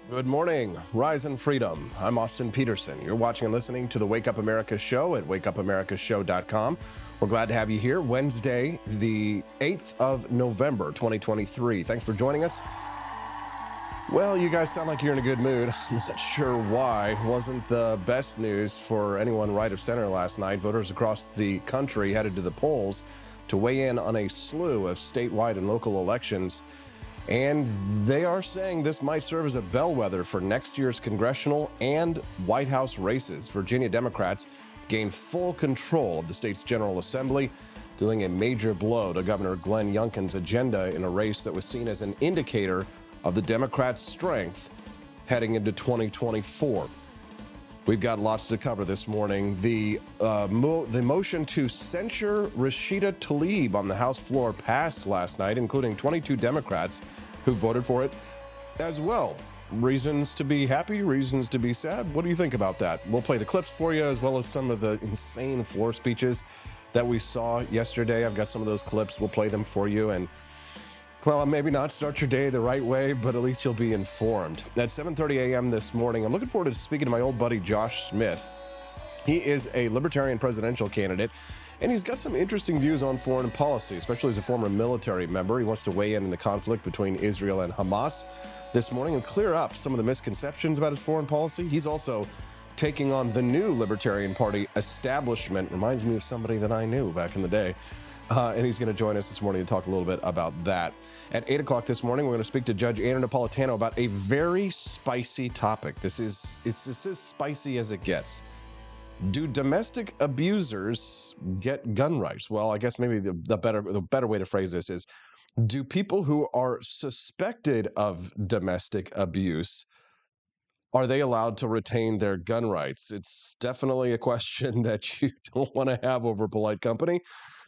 Good morning, Rise and Freedom. I'm Austin Peterson. You're watching and listening to the Wake Up America show at wakeupAmericaShow.com. We're glad to have you here Wednesday, the 8th of November, 2023. Thanks for joining us. Well, you guys sound like you're in a good mood. I'm not sure why. Wasn't the best news for anyone right of center last night. Voters across the country headed to the polls to weigh in on a slew of statewide and local elections. And they are saying this might serve as a bellwether for next year's congressional and White House races. Virginia Democrats gained full control of the state's General Assembly, dealing a major blow to Governor Glenn Youngkin's agenda in a race that was seen as an indicator of the Democrats' strength heading into 2024. We've got lots to cover this morning. The motion to censure Rashida Tlaib on the House floor passed last night, including 22 Democrats who voted for it as well. Reasons to be happy, reasons to be sad. What do you think about that? We'll play the clips for you, as well as some of the insane floor speeches that we saw yesterday. I've got some of those clips. We'll play them for you. And well, maybe not start your day the right way, but at least you'll be informed. At 7:30 a.m. this morning, I'm looking forward to speaking to my old buddy Josh Smith. He is a Libertarian presidential candidate, and he's got some interesting views on foreign policy, especially as a former military member. He wants to weigh in the conflict between Israel and Hamas this morning and clear up some of the misconceptions about his foreign policy. He's also taking on the new Libertarian Party establishment. Reminds me of somebody that I knew back in the day. And he's going to join us this morning to talk a little bit about that. At 8 o'clock this morning, we're going to speak to Judge Anna Napolitano about a very spicy topic. This is as spicy as it gets. Do domestic abusers get gun rights? Well, I guess maybe the better way to phrase this is, do people who are suspected of domestic abuse, are they allowed to retain their gun rights? It's definitely a question that you don't want to have over polite company.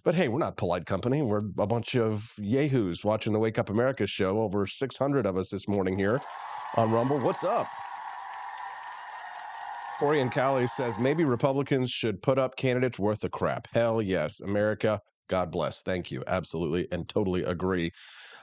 But hey, we're not polite company. We're a bunch of yahoos watching the Wake Up America show. Over 600 of us this morning here on Rumble. What's up? Corey and Callie says, maybe Republicans should put up candidates worth the crap. Hell yes. America, God bless. Thank you. Absolutely and totally agree.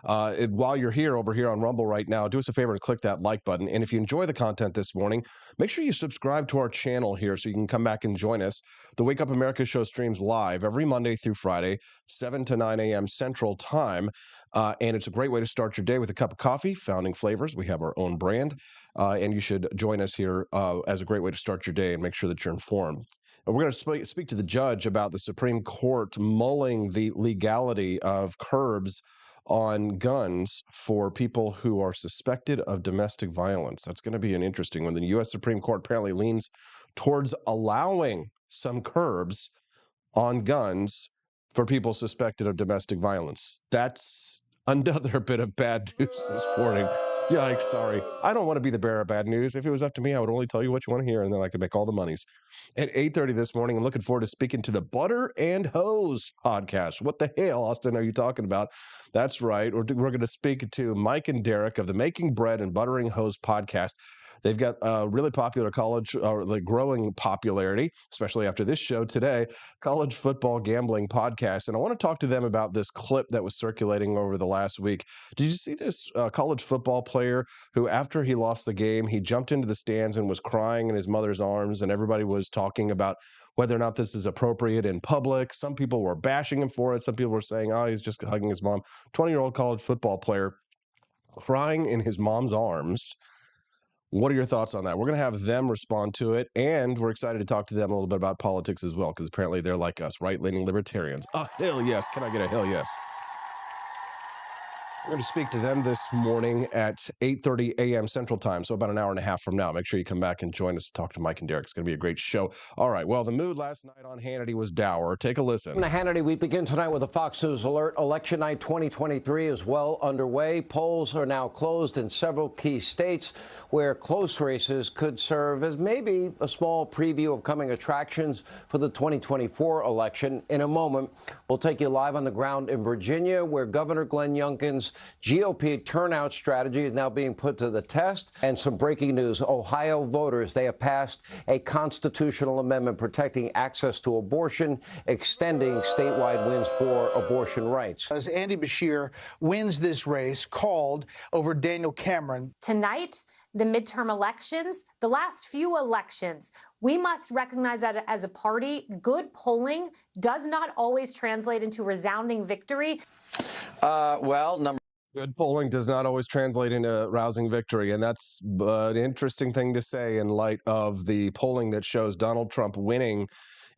While you're here over here on Rumble right now, do us a favor and click that like button. And if you enjoy the content this morning, make sure you subscribe to our channel here so you can come back and join us. The Wake Up America show streams live every Monday through Friday, 7 to 9 a.m. Central Time. And it's a great way to start your day with a cup of coffee. Founding Flavors. We have our own brand. And you should join us here as a great way to start your day and make sure that you're informed. And we're going to speak to the judge about the Supreme Court mulling the legality of curbs on guns for people who are suspected of domestic violence. That's going to be an interesting one. The U.S. Supreme Court apparently leans towards allowing some curbs on guns for people suspected of domestic violence. That's another bit of bad news this morning. Yikes, sorry. I don't want to be the bearer of bad news. If it was up to me, I would only tell you what you want to hear, and then I could make all the monies. At 8:30 this morning, I'm looking forward to speaking to the Butter and Hose podcast. What the hell, Austin, are you talking about? That's right. We're going to speak to Mike and Derek of the Making Bread and Buttering Hose podcast. They've got a really popular growing popularity, especially after this show today, college football gambling podcast. And I want to talk to them about this clip that was circulating over the last week. Did you see this college football player who, after he lost the game, he jumped into the stands and was crying in his mother's arms, and everybody was talking about whether or not this is appropriate in public? Some people were bashing him for it. Some people were saying, oh, he's just hugging his mom. 20-year-old college football player crying in his mom's arms. What are your thoughts on that? We're going to have them respond to it, and we're excited to talk to them a little bit about politics as well, because apparently they're like us, right-leaning libertarians. Oh, hell yes. Can I get a hell yes? We're going to speak to them this morning at 8:30 a.m. Central Time, so about an hour and a half from now. Make sure you come back and join us to talk to Mike and Derek. It's going to be a great show. All right, well, the mood last night on Hannity was dour. Take a listen. Hannity, we begin tonight with a Fox News alert. Election night 2023 is well underway. Polls are now closed in several key states where close races could serve as maybe a small preview of coming attractions for the 2024 election. In a moment, we'll take you live on the ground in Virginia, where Governor Glenn Youngkin's Trump's GOP turnout strategy is now being put to the test. And some breaking news. Ohio voters, they have passed a constitutional amendment protecting access to abortion, extending statewide wins for abortion rights. As Andy Beshear wins this race called over Daniel Cameron. Tonight, the midterm elections, the last few elections, we must recognize that as a party, good polling does not always translate into resounding victory. Good polling does not always translate into rousing victory, and that's an interesting thing to say in light of the polling that shows Donald Trump winning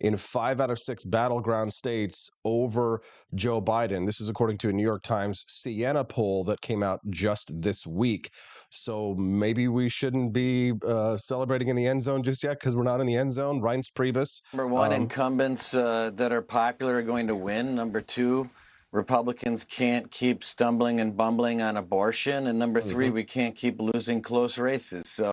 in 5 out of 6 battleground states over Joe Biden. This is according to a New York Times Siena poll that came out just this week. So maybe we shouldn't be celebrating in the end zone just yet because we're not in the end zone. Reince Priebus. Number one, incumbents that are popular are going to win. Number two, Republicans can't keep stumbling and bumbling on abortion. And number three, we can't keep losing close races. So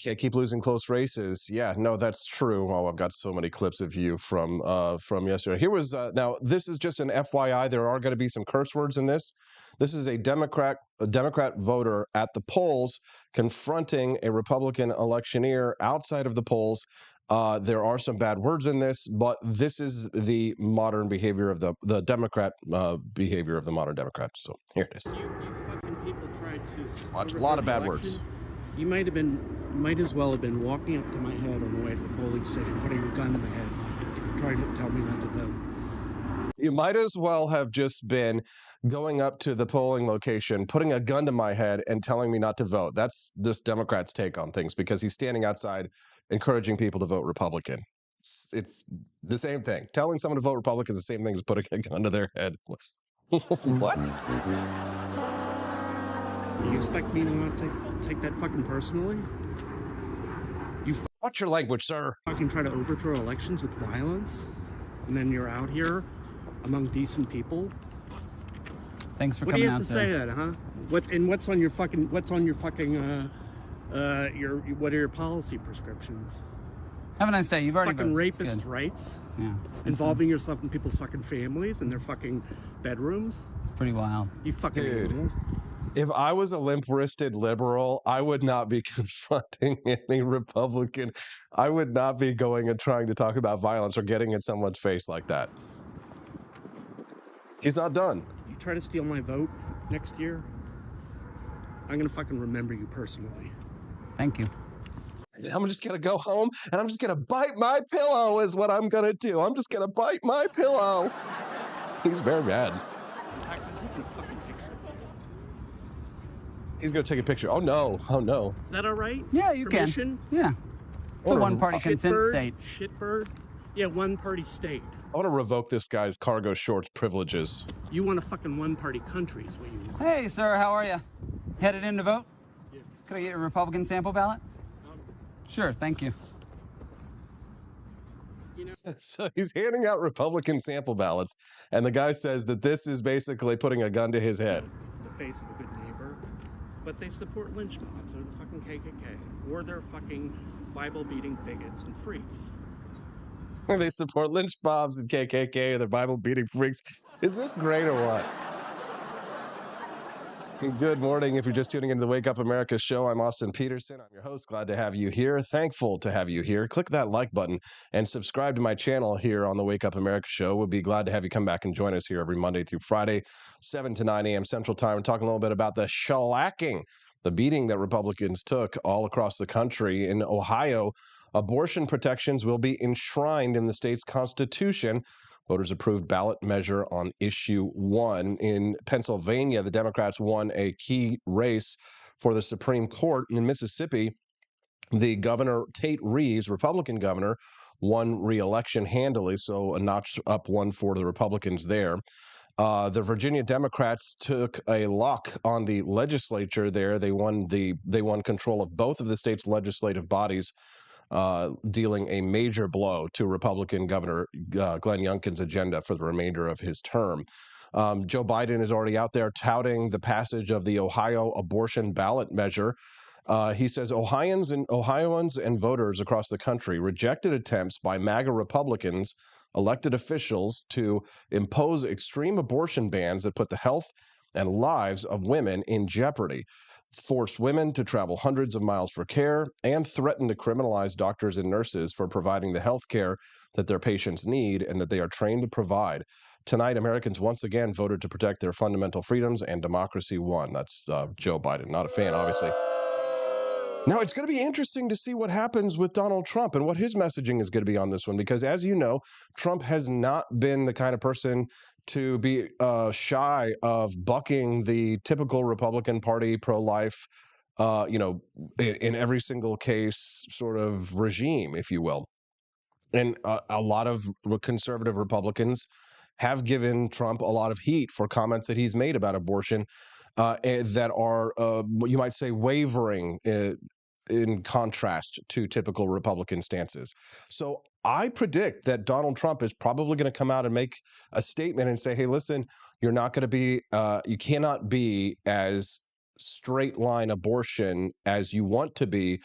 can't keep losing close races. Yeah, no, that's true. Oh, I've got so many clips of you from yesterday. Here was now. This is just an FYI. There are going to be some curse words in this. This is a Democrat voter at the polls confronting a Republican electioneer outside of the polls. There are some bad words in this, but this is the modern behavior of the Democrat behavior of the modern Democrat. So here it is. You fucking people tried to A lot of bad words. You might as well have been walking up to my head on the way to the polling station, putting a gun to my head, trying to tell me not to vote. You might as well have just been going up to the polling location, putting a gun to my head and telling me not to vote. That's this Democrat's take on things because he's standing outside encouraging people to vote Republican. It's the same thing. Telling someone to vote Republican is the same thing as putting a gun to their head. What? You expect me to not take that fucking personally? You Watch your language, sir. fucking try to overthrow elections with violence, and then you're out here among decent people. Thanks for What do coming you have out to say that, huh? What's on your fucking what are your policy prescriptions? Have a nice day. You've already Fucking voted. That's rapist good. rights, Yeah. involving yourself in people's fucking families and their fucking bedrooms. It's pretty wild. You fucking Dude. animal. If I was a limp-wristed liberal, I would not be confronting any Republican. I would not be going and trying to talk about violence or getting in someone's face like that. He's not done. You try to steal my vote next year, I'm gonna fucking remember you personally. Thank you. I'm just going to go home and I'm just going to bite my pillow is what I'm going to do. I'm just going to bite my pillow. He's very mad. I can take a fucking picture. He's going to take a picture. Oh, no. Oh, no. Is that all right? Yeah, you Permission? can. Yeah. It's a Or- one-party consent Shitbird? state. Shitbird? Yeah, one-party state. I want to revoke this guy's cargo shorts privileges. You want a fucking one-party country is what you want. Hey, sir, how are you? Headed in to vote? Yeah. Could I get a Republican sample ballot? Sure, thank you. You know, So he's handing out Republican sample ballots, and the guy says that this is basically putting a gun to his head. the face of a good neighbor, but they support lynch mobs or the fucking KKK, or they're fucking Bible-beating bigots and freaks. They support lynch mobs and KKK, or they're Bible-beating freaks. Is this great or what? Good morning. If you're just tuning into the Wake Up America show, I'm Austin Peterson. I'm your host. Glad to have you here. Thankful to have you here. Click that like button and subscribe to my channel here on the Wake Up America show. We'll be glad to have you come back and join us here every Monday through Friday, 7 to 9 a.m. Central Time. We're talking a little bit about the shellacking, the beating that Republicans took all across the country. In Ohio, abortion protections will be enshrined in the state's constitution. Voters approved ballot measure on issue 1. In Pennsylvania, the Democrats won a key race for the Supreme Court. In Mississippi, the governor, Tate Reeves, Republican governor, won re-election handily, so a notch up one for the Republicans there. The Virginia Democrats took a lock on the legislature there. They won control of both of the state's legislative bodies, dealing a major blow to Republican Governor Glenn Youngkin's agenda for the remainder of his term. Joe Biden is already out there touting the passage of the Ohio abortion ballot measure. He says Ohioans and voters across the country rejected attempts by MAGA Republicans elected officials to impose extreme abortion bans that put the health and lives of women in jeopardy, force women to travel hundreds of miles for care, and threaten to criminalize doctors and nurses for providing the health care that their patients need and that they are trained to provide. Tonight, Americans once again voted to protect their fundamental freedoms, and democracy won. That's Joe Biden. Not a fan, obviously. Now, it's going to be interesting to see what happens with Donald Trump and what his messaging is going to be on this one, because as you know, Trump has not been the kind of person to be shy of bucking the typical Republican Party pro-life, in every single case sort of regime, if you will. And a lot of conservative Republicans have given Trump a lot of heat for comments that he's made about abortion that are, you might say, wavering in contrast to typical Republican stances. So I predict that Donald Trump is probably going to come out and make a statement and say, hey, listen, you're not going to be, you cannot be as straight line abortion as you want to be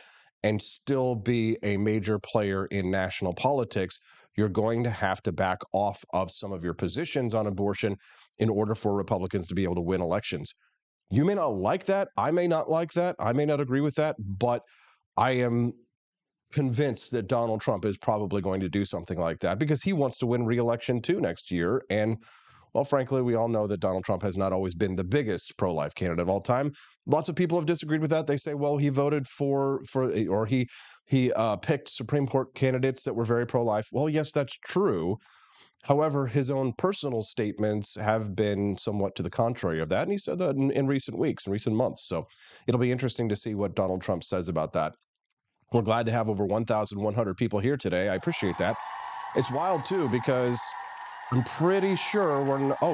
and still be a major player in national politics. You're going to have to back off of some of your positions on abortion in order for Republicans to be able to win elections. You may not like that. I may not like that. I may not agree with that. But I am convinced that Donald Trump is probably going to do something like that because he wants to win re-election too next year. And well, frankly, we all know that Donald Trump has not always been the biggest pro-life candidate of all time. Lots of people have disagreed with that. They say, well, he voted or he picked Supreme Court candidates that were very pro-life. Well, yes, that's true. However, his own personal statements have been somewhat to the contrary of that. And he said that in recent weeks, in recent months. So it'll be interesting to see what Donald Trump says about that. We're glad to have over 1,100 people here today. I appreciate that. It's wild, too, because I'm pretty sure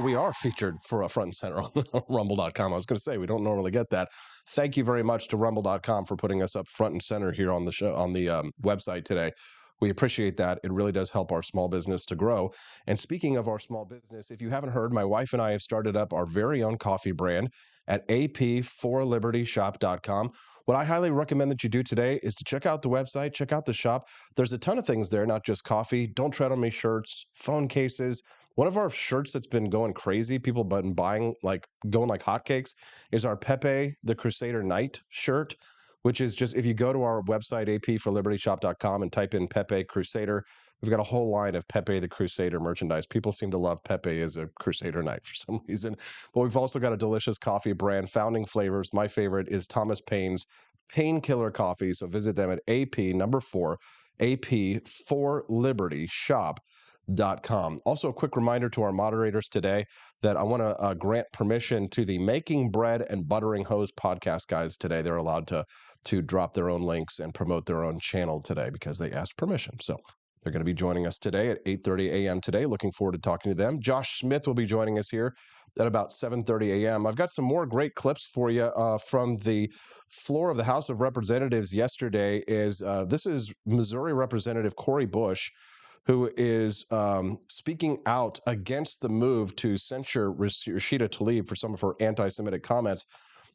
we are featured for a front and center on rumble.com. I was going to say, we don't normally get that. Thank you very much to rumble.com for putting us up front and center here on the show, on the website today. We appreciate that. It really does help our small business to grow. And speaking of our small business, if you haven't heard, my wife and I have started up our very own coffee brand at ap4libertyshop.com. What I highly recommend that you do today is to check out the website, check out the shop. There's a ton of things there, not just coffee. Don't tread on me shirts, phone cases. One of our shirts that's been going crazy, people have been buying, going like hotcakes, is our Pepe the Crusader Knight shirt, which is just, if you go to our website, ap4libertyshop.com, and type in Pepe Crusader, we've got a whole line of Pepe the Crusader merchandise. People seem to love Pepe as a Crusader Knight for some reason. But we've also got a delicious coffee brand, founding flavors. My favorite is Thomas Paine's Painkiller Coffee. So visit them at ap4libertyshop.com. Also, a quick reminder to our moderators today that I want to grant permission to the Making Bread and Buttering Hose podcast guys today. They're allowed to drop their own links and promote their own channel today because they asked permission. So they're going to be joining us today at 8:30 a.m. today. Looking forward to talking to them. Josh Smith will be joining us here at about 7:30 a.m. I've got some more great clips for you from the floor of the House of Representatives yesterday. This is Missouri Representative Cori Bush, who is speaking out against the move to censure Rashida Tlaib for some of her anti-Semitic comments.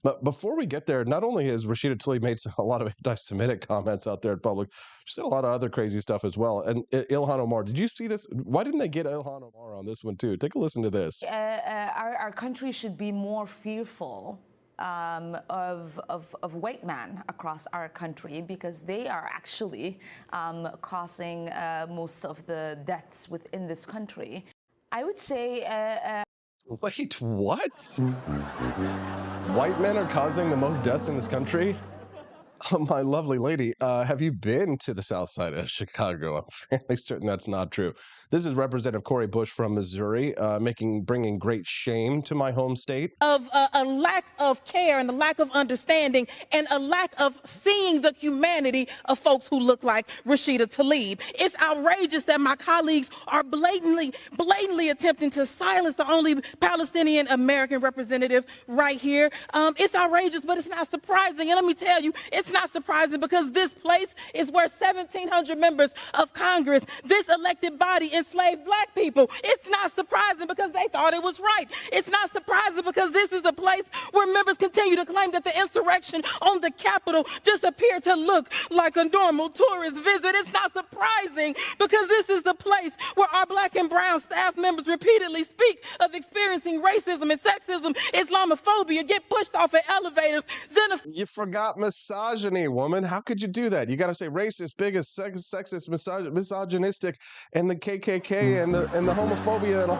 But before we get there, not only has Rashida Tlaib made a lot of anti-Semitic comments out there in public, she said a lot of other crazy stuff as well. And Ilhan Omar, did you see this? Why didn't they get Ilhan Omar on this one too? Take a listen to this. Our country should be more fearful of white men across our country because they are actually causing most of the deaths within this country. I would say... Wait, what? White men are causing the most deaths in this country? Oh, my lovely lady, have you been to the south side of Chicago? I'm fairly certain that's not true. This is Representative Cori Bush from Missouri, bringing great shame to my home state. Of a lack of care and a lack of understanding and a lack of seeing the humanity of folks who look like Rashida Tlaib. It's outrageous that my colleagues are blatantly attempting to silence the only Palestinian American representative right here. It's outrageous, but it's not surprising. And let me tell you, it's It's not surprising because this place is where 1,700 members of Congress, this elected body, enslaved black people. It's not surprising because they thought it was right. It's not surprising because this is a place where members continue to claim that the insurrection on the Capitol just appeared to look like a normal tourist visit. It's not surprising because this is the place where our black and brown staff members repeatedly speak of experiencing racism and sexism, Islamophobia, get pushed off of elevators, You forgot misogyny, woman. How could you do that? You got to say racist, biggest, sexist, misogynistic, and the KKK and the homophobia. And all.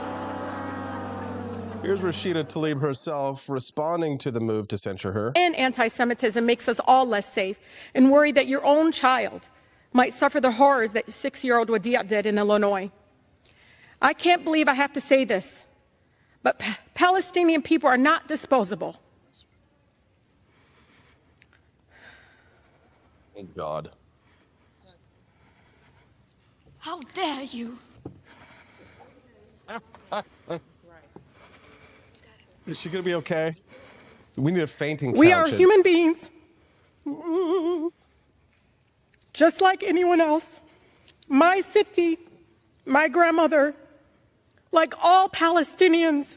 Here's Rashida Tlaib herself responding to the move to censure her. And anti-Semitism makes us all less safe and worry that your own child might suffer the horrors that 6-year-old Wadia did in Illinois. I can't believe I have to say this, but Palestinian people are not disposable. Oh, God. How dare you? Is she going to be okay? We need a fainting couch. We are human beings, just like anyone else. My city, my grandmother, like all Palestinians,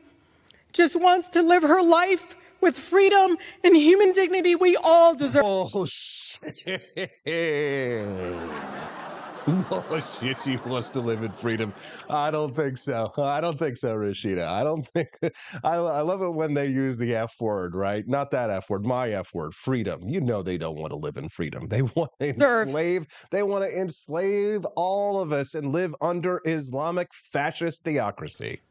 just wants to live her life with freedom and human dignity we all deserve. Oh, shit. Oh, shit, she wants to live in freedom. I don't think so. I don't think so, Rashida. I don't think... I love it when they use the F word, right? Not that F word, my F word, freedom. You know they don't want to live in freedom. They want to enslave. They want to enslave all of us and live under Islamic fascist theocracy.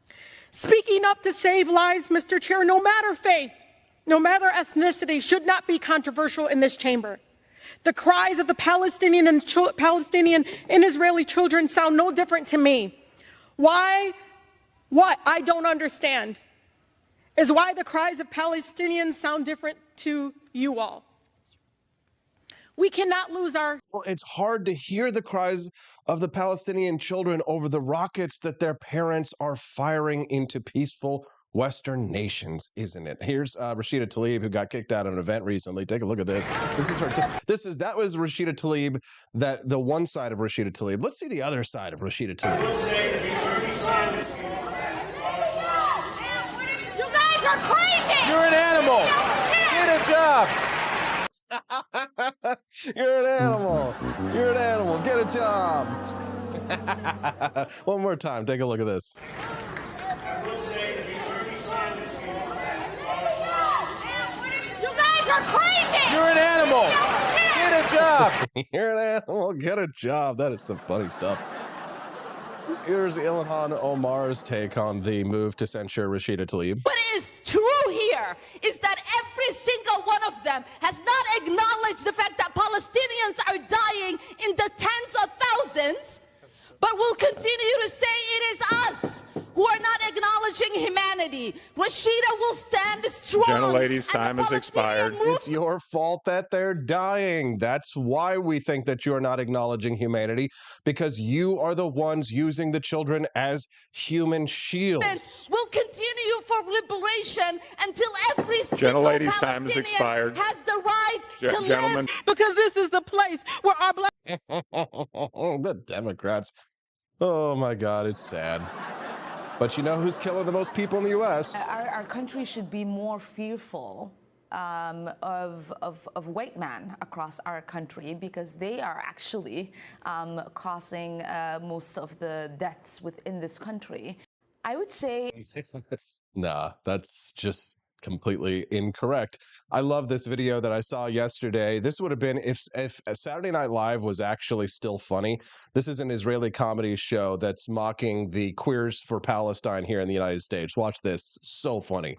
Speaking up to save lives, Mr. Chair, no matter faith, no matter ethnicity, should not be controversial in this chamber. The cries of the Palestinian and Israeli children sound no different to me. Why? What I don't understand is why the cries of Palestinians sound different to you all. We cannot lose our... Well, it's hard to hear the cries of the Palestinian children over the rockets that their parents are firing into peaceful Western nations, isn't it? Here's Rashida Tlaib, who got kicked out of an event recently. Take a look at this. This is her. That was Rashida Tlaib. The one side of Rashida Tlaib. Let's see the other side of Rashida Tlaib. You guys are crazy! You're an animal! Get a job! You're an animal. You're an animal. Get a job. One more time. Take a look at this. You guys are crazy! You're an animal! Get a job! You're an animal. Get a job. That is some funny stuff. Here's Ilhan Omar's take on the move to censure Rashida Tlaib. What is true here is that every single one of them has not acknowledged the fact that Palestinians are dying in the tens of thousands, but will continue to say it is us who are not acknowledging humanity. Rashida will stand strong. Gentlelady's time has expired. It's your fault that they're dying. That's why we think that you are not acknowledging humanity, because you are the ones using the children as human shields. Will continue for liberation until every single Gentlelady's time has Palestinian expired. has the right to Gentlemen. live. Because this is the place where our black... The Democrats. Oh, my God, it's sad. But you know who's killing the most people in the U.S.? Our country should be more fearful of white men across our country, because they are actually causing most of the deaths within this country. I would say... Nah, that's just completely incorrect. I love this video that I saw yesterday. This would have been if Saturday Night Live was actually still funny. This is an Israeli comedy show that's mocking the Queers for Palestine here in the United States. Watch this. So funny.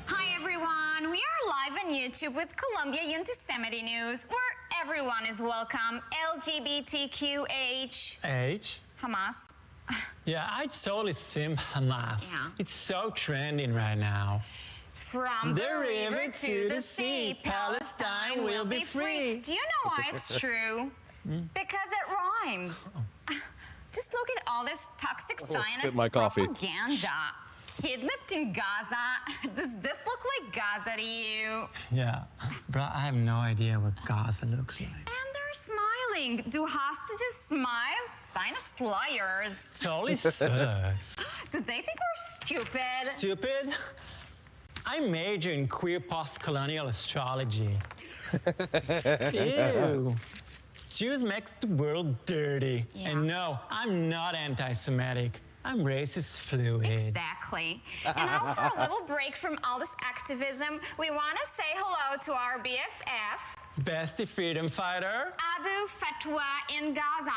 Hi everyone, we are live on YouTube with Colombia Anti-Semitic News, where everyone is welcome. LGBTQH. H? Hamas. Yeah, I totally sim Hamas. Yeah. It's so trending right now. From the river to the sea, Palestine will be free. Do you know why it's true? Because it rhymes. Just look at all this toxic spit Zionist my coffee. propaganda. kidnapped in Gaza? Does this look like Gaza to you? Yeah, bro, I have no idea what Gaza looks like. And they're smiling. Do hostages smile? Sinus liars. Totally sus. Do they think we're stupid? Stupid? I major in queer post-colonial astrology. Ew. Jews make the world dirty. Yeah. And no, I'm not anti-Semitic. I'm racist fluid. Exactly. And now for a little break from all this activism, we want to say hello to our BFF, Bestie freedom fighter. Abu Fatwa in Gaza.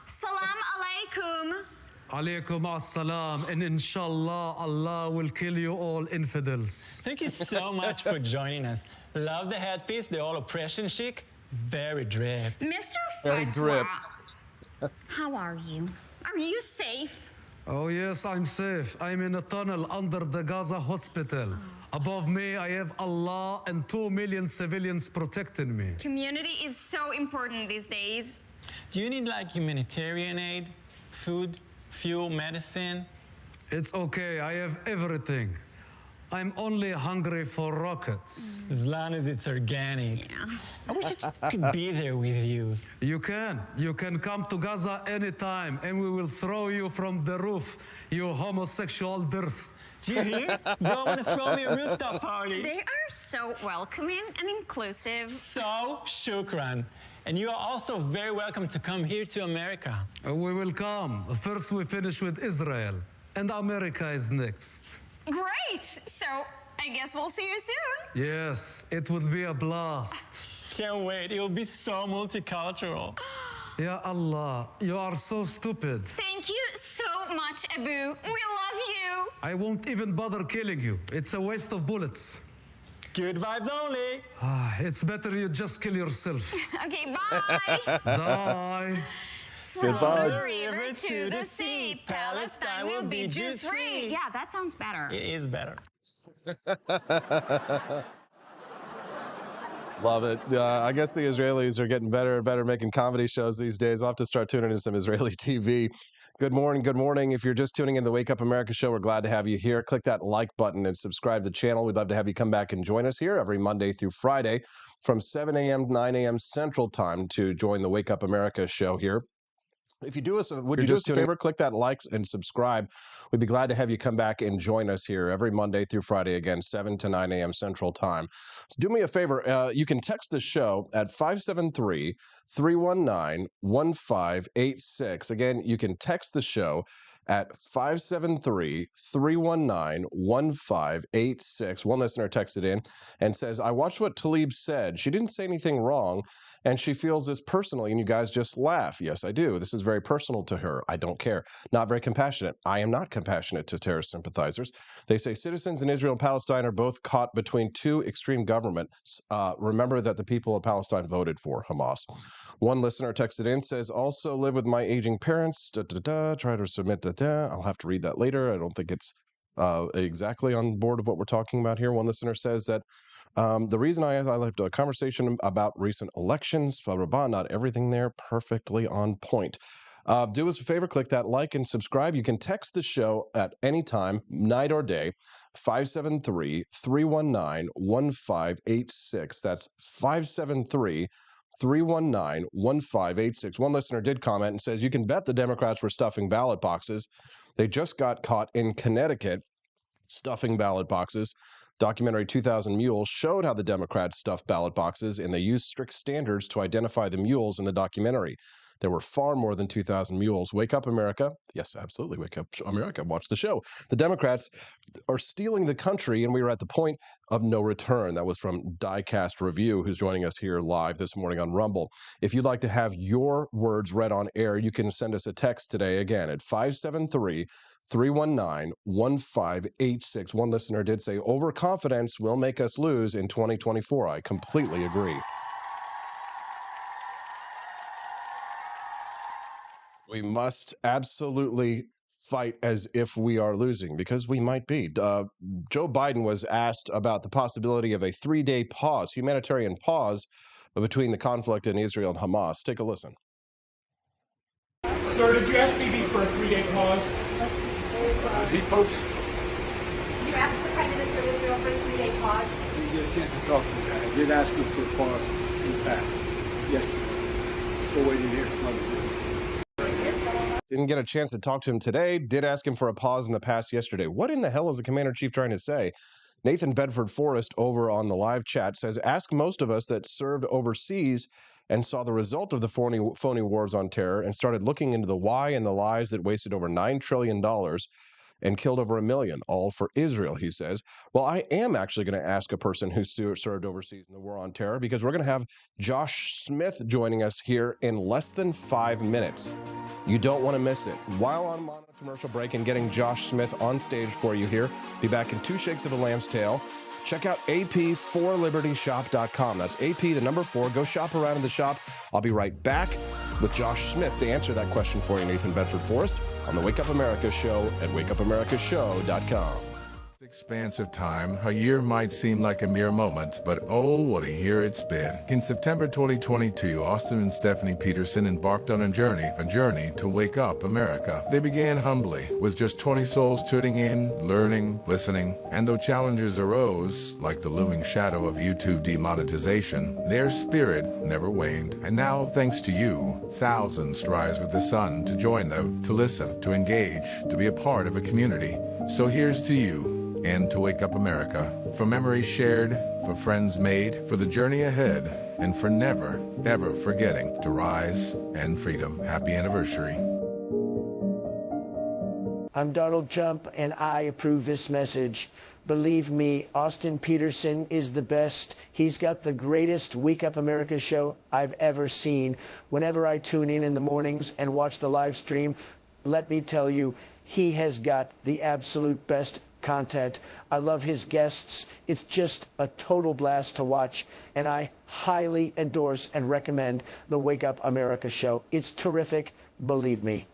Salam alaikum. Alaikum as-salam, and inshallah, Allah will kill you all infidels. Thank you so much for joining us. Love the headpiece, the all oppression chic. Very drip. Mr. Very drip. Fatwa, how are you? Are you safe? Oh yes, I'm safe. I'm in a tunnel under the Gaza hospital. Above me, I have Allah and 2 million civilians protecting me. Community is so important these days. Do you need like humanitarian aid, food, fuel, medicine? It's okay, I have everything. I'm only hungry for rockets. As long as it's organic. Yeah. I wish I just could be there with you. You can come to Gaza anytime and we will throw you from the roof, you homosexual dirt. Do you hear? Go want to throw me a rooftop party. They are so welcoming and inclusive. So shukran. And you are also very welcome to come here to America. We will come. First we finish with Israel, and America is next. Great! So I guess we'll see you soon. Yes, it would be a blast. Can't wait. It will be so multicultural. Ya Allah, you are so stupid. Thank you so much, Abu. We love you. I won't even bother killing you. It's a waste of bullets. Good vibes only. It's better you just kill yourself. Okay, bye. Die. From the river to the sea, Palestine will be Jews free. Yeah, that sounds better. It is better. Love it. I guess the Israelis are getting better and better making comedy shows these days. I'll have to start tuning into some Israeli TV. Good morning. Good morning. If you're just tuning in the Wake Up America show, we're glad to have you here. Click that like button and subscribe to the channel. We'd love to have you come back and join us here every Monday through Friday from 7 a.m. to 9 a.m. Central Time to join the Wake Up America show here. If you do us, would you do us a favor? Click that likes and subscribe. We'd be glad to have you come back and join us here every Monday through Friday, again, 7 to 9 a.m. Central Time. So do me a favor. You can text the show at 573-319-1586. Again, you can text the show at 573-319-1586. One listener texted in and says, I watched what Tlaib said. She didn't say anything wrong, and she feels this personally, and you guys just laugh. Yes, I do. This is very personal to her. I don't care. Not very compassionate. I am not compassionate to terrorist sympathizers. They say citizens in Israel and Palestine are both caught between two extreme governments. Remember that the people of Palestine voted for Hamas. One listener texted in, says, also live with my aging parents. Try to submit. I'll have to read that later. I don't think it's exactly on board of what we're talking about here. One listener says that the reason I left a conversation about recent elections, blah, blah, blah, not everything there perfectly on point. Do us a favor, click that like and subscribe. You can text the show at any time, night or day, 573-319-1586. That's 573-319-1586. One listener did comment and says, you can bet the Democrats were stuffing ballot boxes. They just got caught in Connecticut stuffing ballot boxes. Documentary 2000 Mules showed how the Democrats stuffed ballot boxes, and they used strict standards to identify the mules in the documentary. There were far more than 2,000 mules. Wake up, America. Yes, absolutely. Wake up, America. Watch the show. The Democrats are stealing the country, and we are at the point of no return. That was from Diecast Review, who's joining us here live this morning on Rumble. If you'd like to have your words read on air, you can send us a text today, again, at 573-319-1586. One listener did say, overconfidence will make us lose in 2024. I completely agree. We must absolutely fight as if we are losing, because we might be. Joe Biden was asked about the possibility of a 3-day pause, humanitarian pause, between the conflict in Israel and Hamas. Take a listen. Sir, did you ask Bibi for a 3-day pause? He pokes chance to talk to the guy. I did ask him for a pause in the past yesterday. Still waiting to hear from other people. Didn't get a chance to talk to him today. Did ask him for a pause in the past yesterday. What in the hell is the commander-in-chief trying to say? Nathan Bedford Forrest over on the live chat says, ask most of us that served overseas and saw the result of the phony wars on terror and started looking into the why and the lies that wasted over $9 trillion and killed over 1 million, all for Israel, he says. Well, I am actually going to ask a person who served overseas in the war on terror, because we're going to have Josh Smith joining us here in less than 5 minutes. You don't want to miss it. While I'm on a commercial break and getting Josh Smith on stage for you here, be back in 2 shakes of a lamb's tail. Check out ap4libertyshop.com. That's AP, the number 4. Go shop around in the shop. I'll be right back with Josh Smith to answer that question for you, Nathan Bedford Forrest, on the Wake Up America Show at wakeupAmericaShow.com. Expanse of time, a year might seem like a mere moment, but oh, what a year it's been. In September 2022, Austin and Stephanie Peterson embarked on a journey to wake up America. They began humbly, with just 20 souls tuning in, learning, listening, and though challenges arose, like the looming shadow of YouTube demonetization, their spirit never waned. And now, thanks to you, thousands rise with the sun to join them, to listen, to engage, to be a part of a community. So here's to you, and to Wake Up America, for memories shared, for friends made, for the journey ahead, and for never, ever forgetting to rise and freedom. Happy anniversary. I'm Donald Trump, and I approve this message. Believe me, Austin Peterson is the best. He's got the greatest Wake Up America show I've ever seen. Whenever I tune in the mornings and watch the live stream, let me tell you, he has got the absolute best content. I love his guests. It's just a total blast to watch, and I highly endorse and recommend the Wake Up America show. It's terrific, believe me.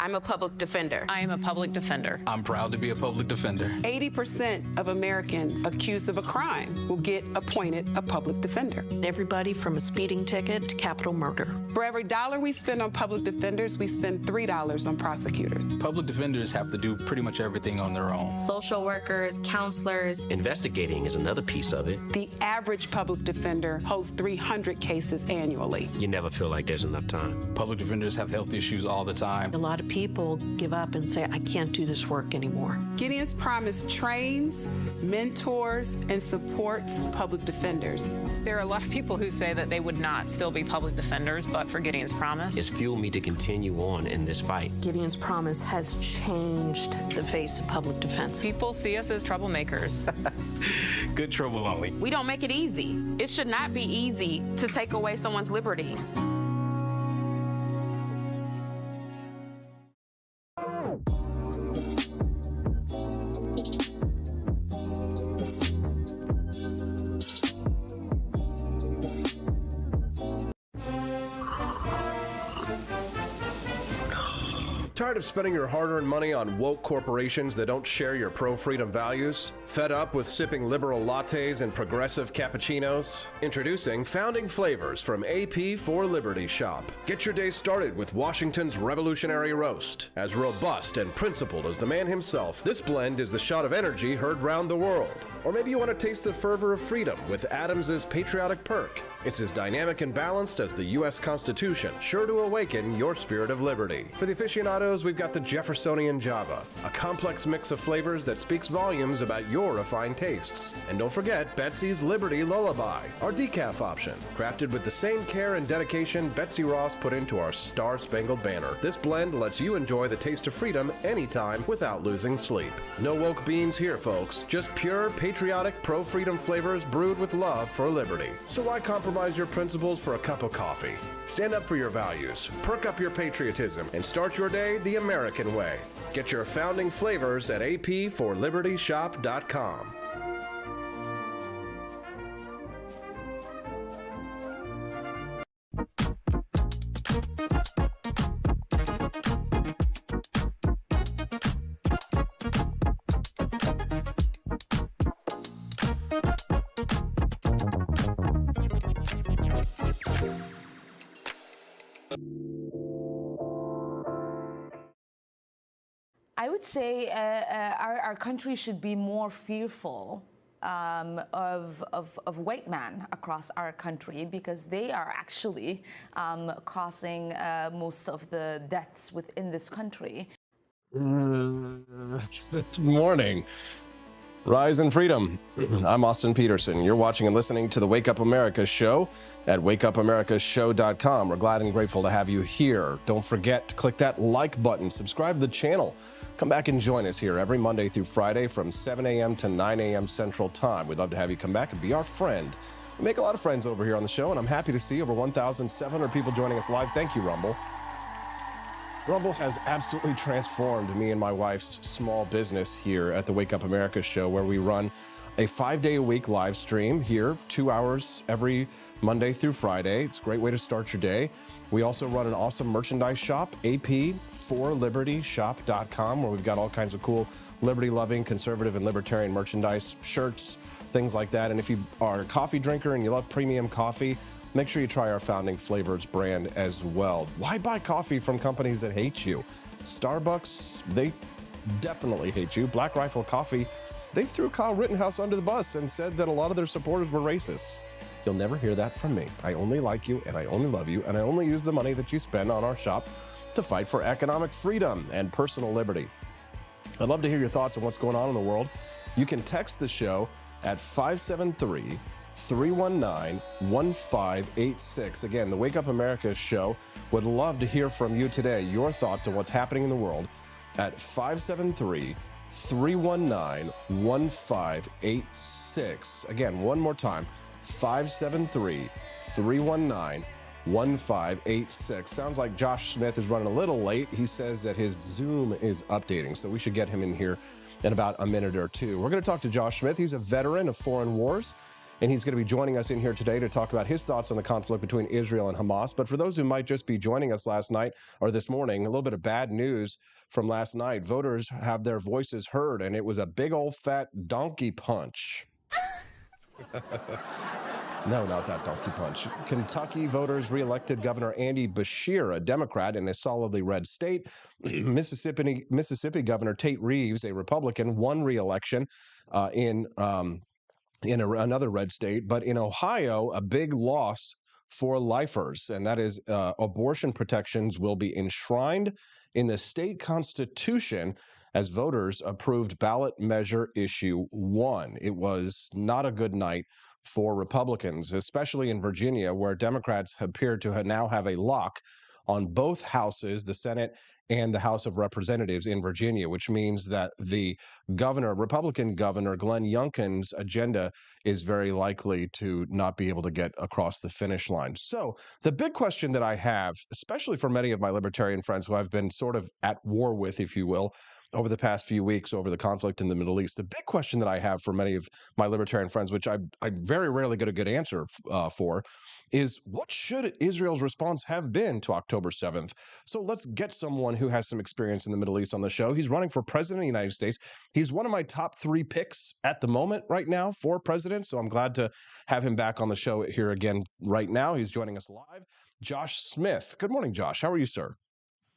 I'm a public defender. I am a public defender. I'm proud to be a public defender. 80% of Americans accused of a crime will get appointed a public defender. Everybody from a speeding ticket to capital murder. For every dollar we spend on public defenders, we spend $3 on prosecutors. Public defenders have to do pretty much everything on their own. Social workers, counselors. Investigating is another piece of it. The average public defender holds 300 cases annually. You never feel like there's enough time. Public defenders have health issues all the time. A lot of people give up and say, I can't do this work anymore. Gideon's Promise trains, mentors, and supports public defenders. There are a lot of people who say that they would not still be public defenders, but for Gideon's Promise. It's fueled me to continue on in this fight. Gideon's Promise has changed the face of public defense. People see us as troublemakers. Good trouble only. We don't make it easy. It should not be easy to take away someone's liberty. Tired of spending your hard-earned money on woke corporations that don't share your pro-freedom values? Fed up with sipping liberal lattes and progressive cappuccinos? Introducing Founding Flavors from AP for Liberty Shop. Get your day started with Washington's Revolutionary Roast. As robust and principled as the man himself, this blend is the shot of energy heard round the world. Or maybe you want to taste the fervor of freedom with Adams's Patriotic Perk. It's as dynamic and balanced as the U.S. Constitution, sure to awaken your spirit of liberty. For the aficionado avocados, we've got the Jeffersonian Java, a complex mix of flavors that speaks volumes about your refined tastes. And don't forget Betsy's Liberty Lullaby, our decaf option, crafted with the same care and dedication Betsy Ross put into our Star-Spangled Banner. This blend lets you enjoy the taste of freedom anytime without losing sleep. No woke beans here, folks. Just pure, patriotic, pro-freedom flavors brewed with love for liberty. So why compromise your principles for a cup of coffee? Stand up for your values, perk up your patriotism, and start your day the American way. Get your founding flavors at apforlibertyshop.com. I would say our country should be more fearful of white men across our country, because they are actually causing most of the deaths within this country. Good morning. Rise and freedom. I'm Austin Peterson. You're watching and listening to the Wake Up America show at wakeupamericashow.com. We're glad and grateful to have you here. Don't forget to click that like button, subscribe to the channel. Come back and join us here every Monday through Friday from 7 a.m. to 9 a.m. Central Time. We'd love to have you come back and be our friend. We make a lot of friends over here on the show, and I'm happy to see over 1,700 people joining us live. Thank you, Rumble. Rumble has absolutely transformed me and my wife's small business here at the Wake Up America show, where we run a 5-day-a-week live stream here, 2 hours every Monday through Friday. It's a great way to start your day. We also run an awesome merchandise shop, apforlibertyshop.com, where we've got all kinds of cool liberty-loving, conservative, and libertarian merchandise, shirts, things like that. And if you are a coffee drinker and you love premium coffee, make sure you try our Founding Flavors brand as well. Why buy coffee from companies that hate you? Starbucks, they definitely hate you. Black Rifle Coffee, they threw Kyle Rittenhouse under the bus and said that a lot of their supporters were racists. You'll never hear that from me. I only like you, and I only love you, and I only use the money that you spend on our shop to fight for economic freedom and personal liberty. I'd love to hear your thoughts on what's going on in the world. You can text the show at 573-319-1586. Again, the Wake Up America show would love to hear from you today, your thoughts on what's happening in the world at 573-319-1586. Again, one more time, 573-319-1586. Sounds like Josh Smith is running a little late. He says that his Zoom is updating, so we should get him in here in about a minute or two. We're going to talk to Josh Smith. He's a veteran of foreign wars, and he's going to be joining us in here today to talk about his thoughts on the conflict between Israel and Hamas. But for those who might just be joining us last night or this morning, a little bit of bad news from last night. Voters have their voices heard, and it was a big old fat donkey punch. No, not that donkey punch. Kentucky voters reelected Governor Andy Beshear, a Democrat in a solidly red state. Mississippi Governor Tate Reeves, a Republican, won reelection in another red state. But in Ohio, a big loss for lifers, and that is abortion protections will be enshrined in the state constitution as voters approved ballot measure issue 1. It was not a good night for Republicans, especially in Virginia, where Democrats appear to now have a lock on both houses, the Senate and the House of Representatives in Virginia, which means that the Republican governor, Glenn Youngkin's agenda is very likely to not be able to get across the finish line. So the big question that I have, especially for many of my libertarian friends who I've been sort of at war with, if you will, over the past few weeks over the conflict in the Middle East, the big question that I have for many of my libertarian friends, which I very rarely get a good answer for, is what should Israel's response have been to October 7th? So let's get someone who has some experience in the Middle East on the show. He's running for president of the United States. He's one of my top 3 picks at the moment right now for president. So I'm glad to have him back on the show here again right now. He's joining us live. Josh Smith. Good morning, Josh. How are you, sir?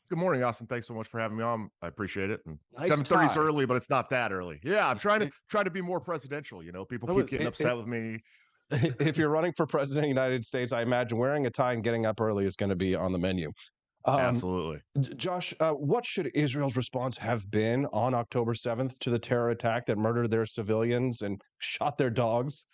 Good morning, Austin. Thanks so much for having me on. I appreciate it. And nice 7:30 is time. early, but it's not that early. Yeah, I'm trying to be more presidential. You know, people keep getting upset with me. If you're running for president of the United States, I imagine wearing a tie and getting up early is going to be on the menu. Absolutely. Josh, what should Israel's response have been on October 7th to the terror attack that murdered their civilians and shot their dogs?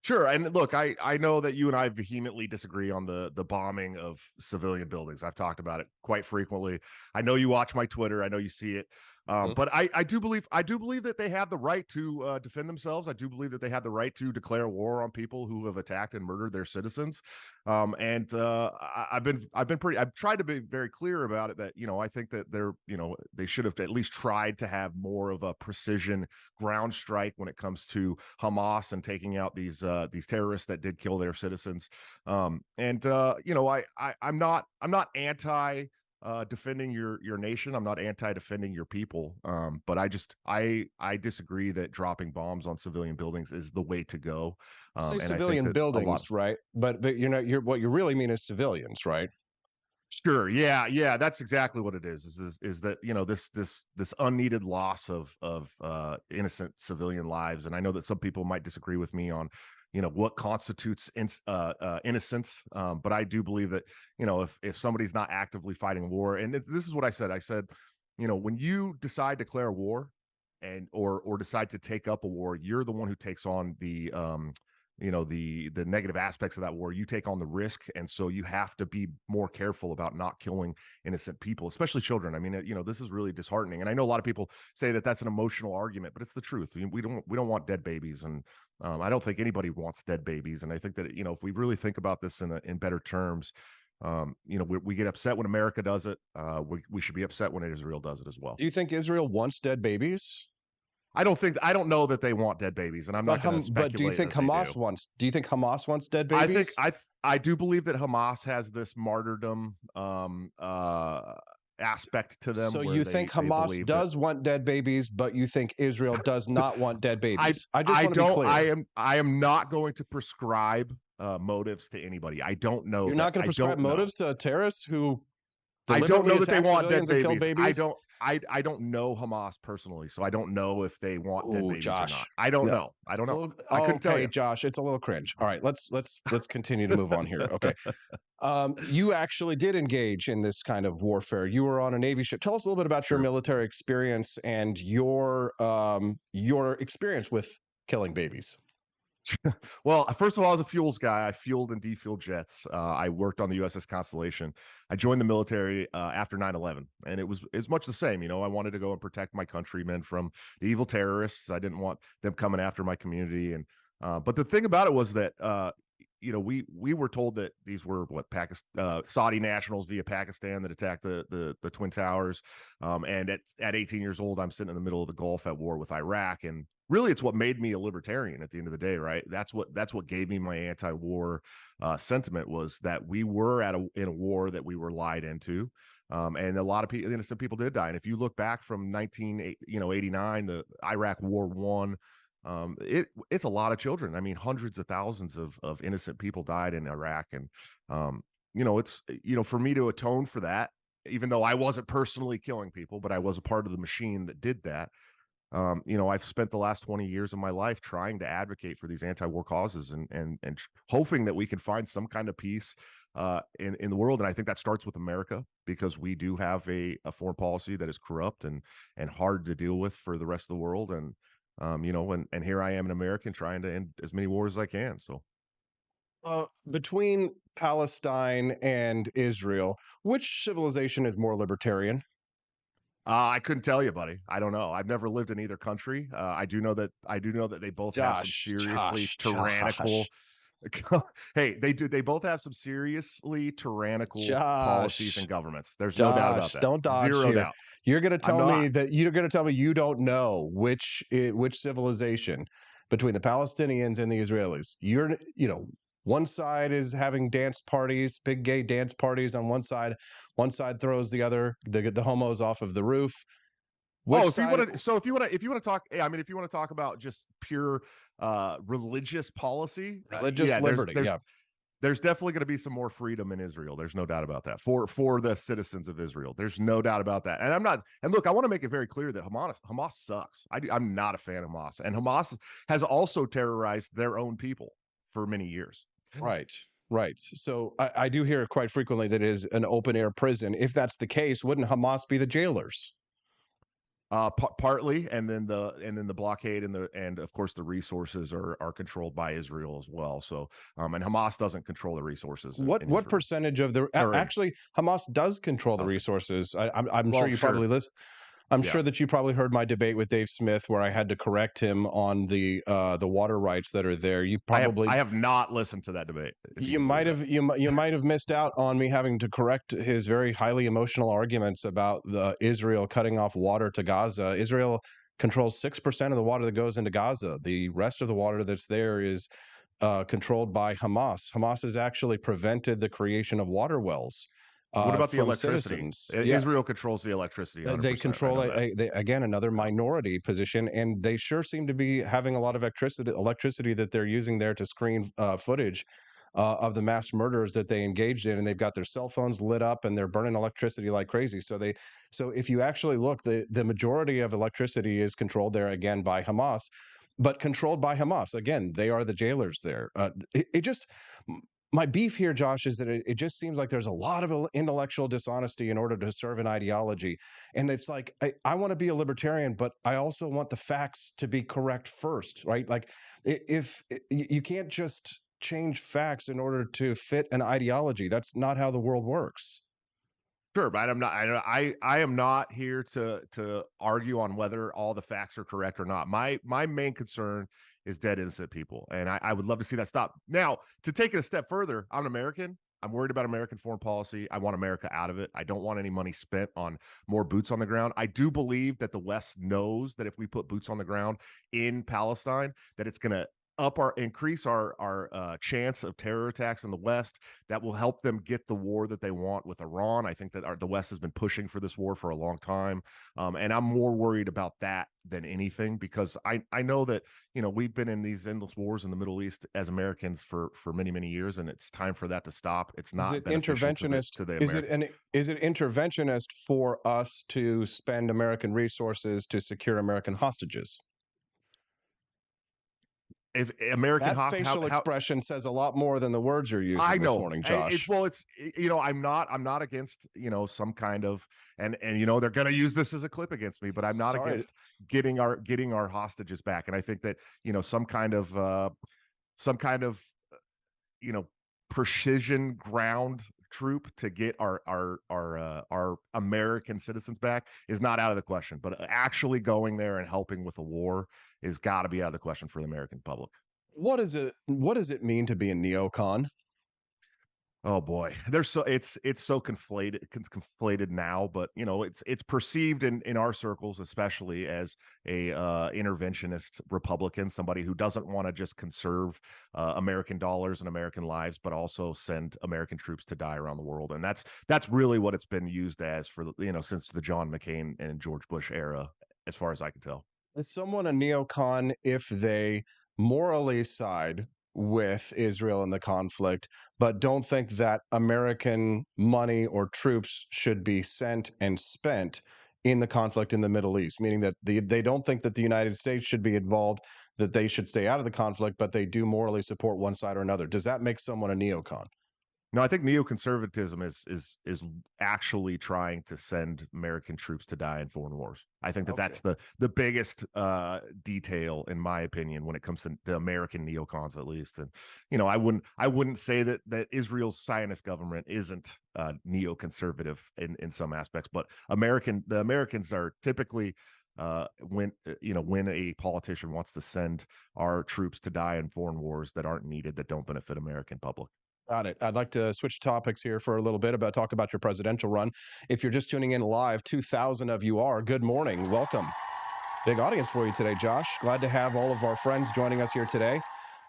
Sure. And look, I know that you and I vehemently disagree on the bombing of civilian buildings. I've talked about it quite frequently. I know you watch my Twitter. I know you see it. But I do believe that they have the right to defend themselves. I do believe that they have the right to declare war on people who have attacked and murdered their citizens. I've tried to be very clear about it that, I think that they should have at least tried to have more of a precision ground strike when it comes to Hamas and taking out these terrorists that did kill their citizens. I'm not anti defending your nation. I'm not anti-defending your people. But I disagree that dropping bombs on civilian buildings is the way to go. Say civilian buildings, right? But what you really mean is civilians, right? Sure. Yeah. That's exactly what it is. Is that this unneeded loss of innocent civilian lives, and I know that some people might disagree with me on what constitutes innocence, but I do believe that if somebody's not actively fighting war, and this is what I said, when you decide to declare war or decide to take up a war, you're the one who takes on the negative aspects of that war. You take on the risk, and so you have to be more careful about not killing innocent people, especially children. I mean, this is really disheartening, and I know a lot of people say that that's an emotional argument, but it's the truth. We don't want dead babies, and I don't think anybody wants dead babies. And I think that if we really think about this in better terms, we get upset when America does it. We should be upset when Israel does it as well. Do you think Israel wants dead babies? I don't know that they want dead babies, and I'm not going to speculate. But do you think Hamas wants? Do you think Hamas wants dead babies? I do believe that Hamas has this martyrdom aspect to them. So you think Hamas does want dead babies, but you think Israel does not want dead babies? I just want to be clear. I am not going to prescribe motives to anybody. I don't know. You're not going to prescribe motives to terrorists who I don't know that they want dead babies. I don't know Hamas personally, so I don't know if they want dead babies or not. I don't know. I couldn't tell you. Josh, it's a little cringe. All right, let's continue to move on here. Okay. You actually did engage in this kind of warfare. You were on a Navy ship. Tell us a little bit about your military experience and your experience with killing babies. Well, first of all, I was a fuels guy. I fueled and defueled jets. I worked on the USS Constellation. I joined the military after 9/11, and it's much the same. I wanted to go and protect my countrymen from the evil terrorists. I didn't want them coming after my community. And but the thing about it was that we were told that these were Saudi nationals via Pakistan that attacked the Twin Towers. And at 18 years old, I'm sitting in the middle of the Gulf at war with Iraq, and really, it's what made me a libertarian at the end of the day, right? That's what gave me my anti-war sentiment, was that we were in a war that we were lied into, and a lot of innocent people did die. And if you look back from 1989, the Iraq War won. It's a lot of children. I mean, hundreds of thousands of innocent people died in Iraq, and it's for me to atone for that, even though I wasn't personally killing people, but I was a part of the machine that did that. I've spent the last 20 years of my life trying to advocate for these anti-war causes and hoping that we can find some kind of peace in the world. And I think that starts with America, because we do have a foreign policy that is corrupt and hard to deal with for the rest of the world. And and here I am, an American, trying to end as many wars as I can. So between Palestine and Israel, which civilization is more libertarian? I couldn't tell you, buddy. I don't know. I've never lived in either country. I do know that they both have some seriously tyrannical. Hey, they do. They both have some seriously tyrannical policies and governments. There's no doubt about that. Don't dodge Zero here. doubt. You're going to tell me that you're going to tell me you don't know which civilization between the Palestinians and the Israelis. One side is having dance parties, big gay dance parties on one side. One side throws the homos off of the roof. If you want to talk, I mean, if you want to talk about just pure religious policy, liberty, there's definitely going to be some more freedom in Israel. There's no doubt about that for the citizens of Israel. There's no doubt about that. And look, I want to make it very clear that Hamas sucks. I'm not a fan of Hamas, and Hamas has also terrorized their own people for many years. Right. Right. So I do hear quite frequently that it is an open air prison. If that's the case, wouldn't Hamas be the jailers? Partly, and then the blockade and of course the resources are controlled by Israel as well. So and Hamas doesn't control the resources. What percentage of the actually Hamas does control the resources? I'm sure you probably listen. I'm sure that you probably heard my debate with Dave Smith where I had to correct him on the water rights that are there. You probably I have not listened to that debate. You might have missed out on me having to correct his very highly emotional arguments about the Israel cutting off water to Gaza. Israel controls 6% of the water that goes into Gaza. The rest of the water that's there is controlled by Hamas. Hamas has actually prevented the creation of water wells. What about the electricity? Israel controls the electricity. They control again another minority position, and they sure seem to be having a lot of electricity that they're using there to screen footage of the mass murders that they engaged in, and they've got their cell phones lit up and they're burning electricity like crazy. So if you actually look, the majority of electricity is controlled there again by Hamas, but controlled by Hamas. Again, they are the jailers there. My beef here, Josh, is that it just seems like there's a lot of intellectual dishonesty in order to serve an ideology. And it's like, I want to be a libertarian, but I also want the facts to be correct first, right? Like if you can't just change facts in order to fit an ideology. That's not how the world works. Sure, but I am not here to argue on whether all the facts are correct or not. My main concern is dead innocent people, and I would love to see that stop. Now, to take it a step further, I'm an American. I'm worried about American foreign policy. I want America out of it. I don't want any money spent on more boots on the ground. I do believe that the West knows that if we put boots on the ground in Palestine, that it's going to increase our chance of terror attacks in the West. That will help them get the war that they want with Iran. I think that the West has been pushing for this war for a long time, and I'm more worried about that than anything, because I know that we've been in these endless wars in the Middle East as Americans for many years, and it's time for that to stop. It's not interventionist to the is it interventionist for us to spend American resources to secure American hostages? If American facial expression says a lot more than the words you're using this morning, Josh. I'm not against some kind of and they're going to use this as a clip against me, but I'm not against getting our hostages back. And I think that some kind of precision ground troop to get our American citizens back is not out of the question, but actually going there and helping with a war is got to be out of the question for the American public. What does it mean to be a neocon? Oh boy, it's so conflated now, but it's perceived in our circles, especially as a interventionist Republican, somebody who doesn't want to just conserve American dollars and American lives, but also send American troops to die around the world. And that's really what it's been used as for since the John McCain and George Bush era, as far as I can tell. Is someone a neocon if they morally side with Israel in the conflict, but don't think that American money or troops should be sent and spent in the conflict in the Middle East, meaning that they don't think that the United States should be involved, that they should stay out of the conflict, but they do morally support one side or another? Does that make someone a neocon? No, I think neoconservatism is actually trying to send American troops to die in foreign wars. I think that's the biggest detail, in my opinion, when it comes to the American neocons, at least. And I wouldn't say that Israel's Zionist government isn't neoconservative in some aspects, but the Americans are typically when a politician wants to send our troops to die in foreign wars that aren't needed, that don't benefit American public. Got it. I'd like to switch topics here for a little bit talk about your presidential run. If you're just tuning in live, 2,000 of you are. Good morning. Welcome. Big audience for you today, Josh. Glad to have all of our friends joining us here today.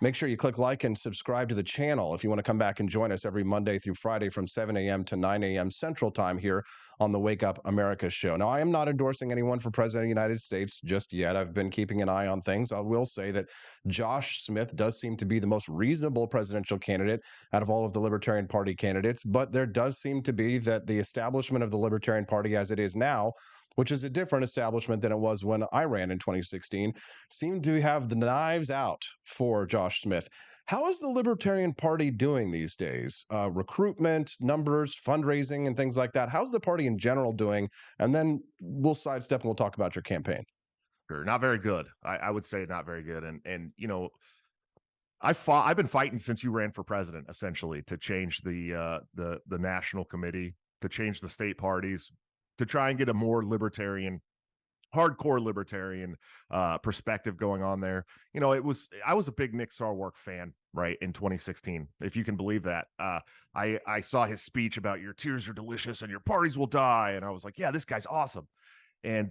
Make sure you click like and subscribe to the channel if you want to come back and join us every Monday through Friday from 7 a.m. to 9 a.m. Central Time here on the Wake Up America show. Now, I am not endorsing anyone for President of the United States just yet. I've been keeping an eye on things. I will say that Josh Smith does seem to be the most reasonable presidential candidate out of all of the Libertarian Party candidates, but there does seem to be that the establishment of the Libertarian Party as it is now, which is a different establishment than it was when I ran in 2016, seemed to have the knives out for Josh Smith. How is the Libertarian Party doing these days? Recruitment, numbers, fundraising, and things like that. How's the party in general doing? And then we'll sidestep and we'll talk about your campaign. Sure, not very good. I would say not very good. And I've been fighting since you ran for president, essentially, to change the national committee, to change the state parties, to try and get a more libertarian, hardcore libertarian perspective going on there. I was a big Nick Sarwark fan, right, in 2016, if you can believe that. I saw his speech about your tears are delicious and your parties will die, and I was like, yeah, this guy's awesome. And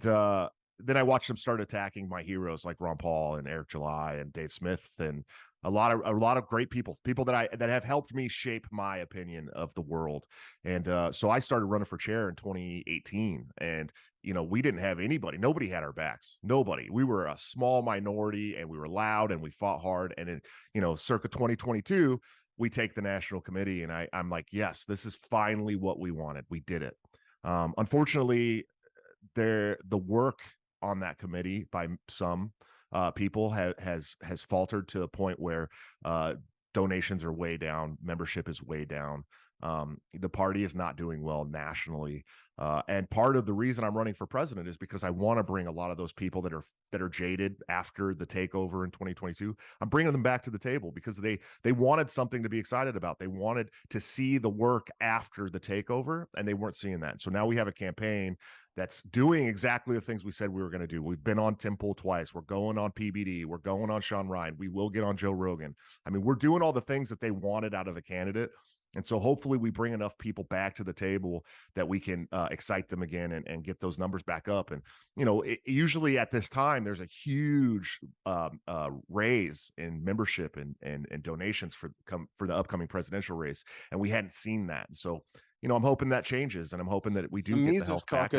then I watched him start attacking my heroes like Ron Paul and Eric July and Dave Smith and a lot of great people that have helped me shape my opinion of the world. And so I started running for chair in 2018, and we didn't have anybody. Nobody had our backs. Nobody. We were a small minority, and we were loud, and we fought hard. And in circa 2022, we take the national committee, and I'm like, yes, this is finally what we wanted. We did it. Unfortunately, the work on that committee by some people has faltered to a point where donations are way down, membership is way down. The party is not doing well nationally, and part of the reason I'm running for president is because I want to bring a lot of those people that are jaded after the takeover in 2022. I'm bringing them back to the table because they wanted something to be excited about. They wanted to see the work after the takeover, and they weren't seeing that. So now we have a campaign that's doing exactly the things we said we were going to do. We've been on Tim Pool twice. We're going on PBD. We're going on Sean Ryan. We will get on Joe Rogan. I mean, we're doing all the things that they wanted out of a candidate. And so hopefully we bring enough people back to the table that we can excite them again and get those numbers back up. And, usually at this time, there's a huge raise in membership and donations for the upcoming presidential race. And we hadn't seen that. So, I'm hoping that changes, and I'm hoping that we do get the health back.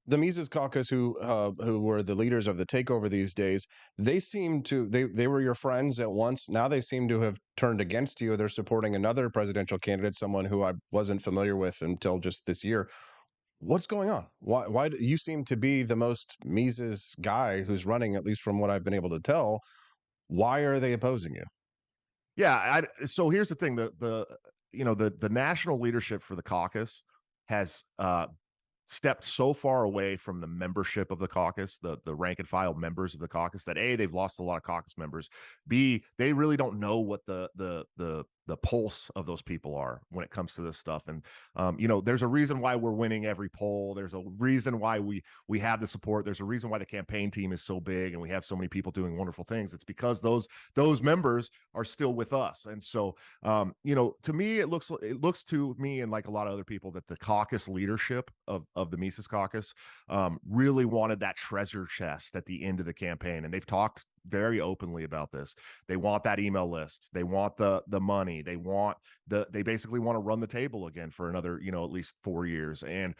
The Mises Caucus, who were the leaders of the takeover these days, they seem to they were your friends at once. Now they seem to have turned against you. They're supporting another presidential candidate, someone who I wasn't familiar with until just this year. What's going on? Why do you seem to be the most Mises guy who's running, at least from what I've been able to tell? Why are they opposing you? Yeah, so here's the thing: the national leadership for the caucus has stepped so far away from the membership of the caucus, the rank and file members of the caucus, that A, they've lost a lot of caucus members. B, they really don't know what the pulse of those people are when it comes to this stuff. And there's a reason why we're winning every poll. There's a reason why we have the support. There's a reason why the campaign team is so big and we have so many people doing wonderful things. It's because those members are still with us. And so to me, it looks to me, and like a lot of other people, that the caucus leadership of the Mises Caucus really wanted that treasure chest at the end of the campaign. And they've talked very openly about this. They want that email list. They want the money. They basically want to run the table again for another, at least 4 years. And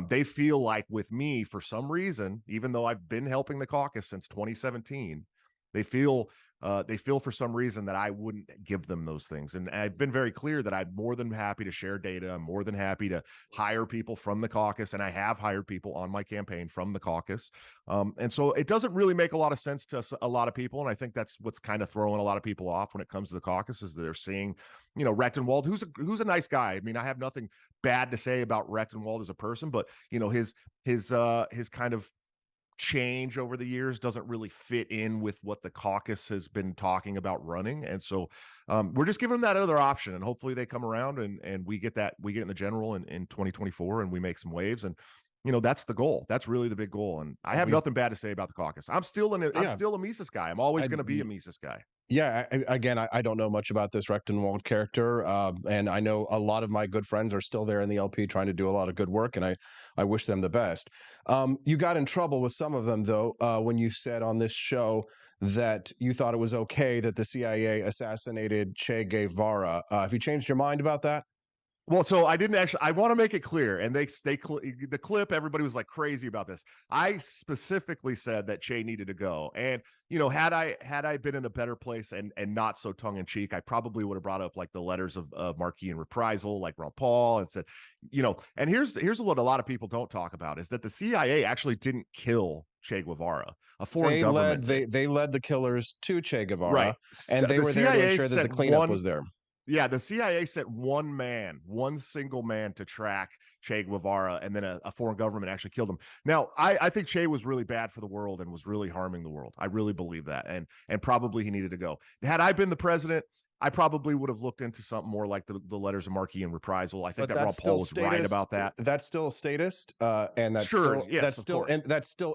they feel like with me, for some reason, even though I've been helping the caucus since 2017, they feel for some reason that I wouldn't give them those things. And I've been very clear that I'm more than happy to share data. I'm more than happy to hire people from the caucus. And I have hired people on my campaign from the caucus. And so it doesn't really make a lot of sense to a lot of people. And I think that's what's kind of throwing a lot of people off when it comes to the caucus, is that they're seeing, Rechtenwald, who's a nice guy. I mean, I have nothing bad to say about Rechtenwald as a person, but his kind of change over the years doesn't really fit in with what the caucus has been talking about running. And so we're just giving them that other option, and hopefully they come around and we get in the general in 2024 and we make some waves. And that's the goal. That's really the big goal. And I have nothing bad to say about the caucus. I'm still a Mises guy. I'm always going to be a Mises guy. Yeah, again, I don't know much about this Rechtenwald character, and I know a lot of my good friends are still there in the LP trying to do a lot of good work, and I wish them the best. You got in trouble with some of them, though, when you said on this show that you thought it was okay that the CIA assassinated Che Guevara. Have you changed your mind about that? Well, so I didn't actually. I want to make it clear, and the clip. Everybody was like crazy about this. I specifically said that Che needed to go, and had I been in a better place and not so tongue in cheek, I probably would have brought up like the letters of Marquis and reprisal, like Ron Paul, and said, And here's what a lot of people don't talk about, is that the CIA actually didn't kill Che Guevara. A foreign government. They led the killers to Che Guevara, right, and they were there to ensure that the cleanup was there. Yeah, the CIA sent one single man to track Che Guevara, and then a foreign government actually killed him. Now, I think Che was really bad for the world and was really harming the world. I really believe that, and probably he needed to go. Had I been the president, I probably would have looked into something more like the letters of marque and reprisal. I think that Ron Paul was right about that. That's still statist, and that's still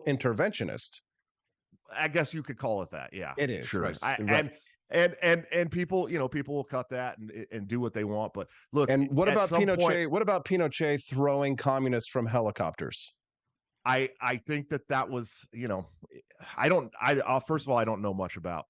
interventionist. I guess you could call it that. Yeah, it is. Sure. Right. And people, people will cut that and do what they want. But look, and what about Pinochet? What about Pinochet throwing communists from helicopters? I think that was, first of all, I don't know much about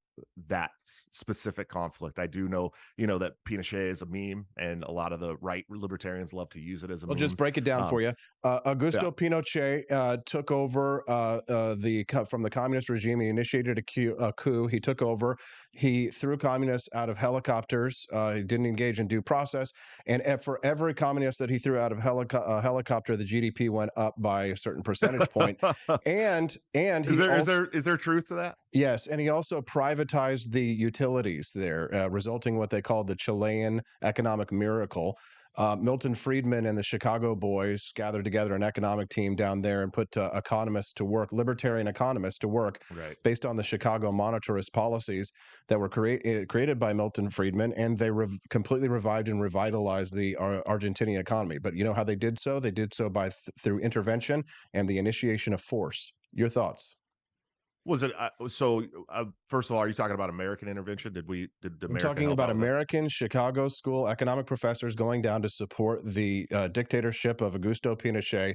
that specific conflict. I do know, that Pinochet is a meme, and a lot of the right libertarians love to use it as a meme. I'll just break it down for you. Augusto Pinochet took over from the communist regime. He initiated a coup. He took over. He threw communists out of helicopters. He didn't engage in due process. And for every communist that he threw out of helicopter, the GDP went up by a certain percentage point. And is there truth to that? Yes, and he also privatized the utilities there, resulting in what they called the Chilean economic miracle. Milton Friedman and the Chicago boys gathered together an economic team down there and put economists to work, libertarian economists to work, based on the Chicago monetarist policies that were created by Milton Friedman, and they completely revived and revitalized the Argentinian economy. But you know how they did so? They did so through intervention and the initiation of force. Your thoughts? Was it first of all, are you talking about American intervention? I'm talking about American Chicago school economic professors going down to support the dictatorship of Augusto Pinochet,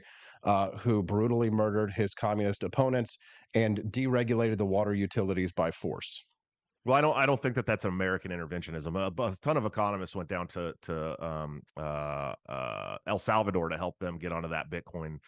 who brutally murdered his communist opponents and deregulated the water utilities by force. Well, I don't think that's American interventionism. A ton of economists went down to El Salvador to help them get onto that Bitcoin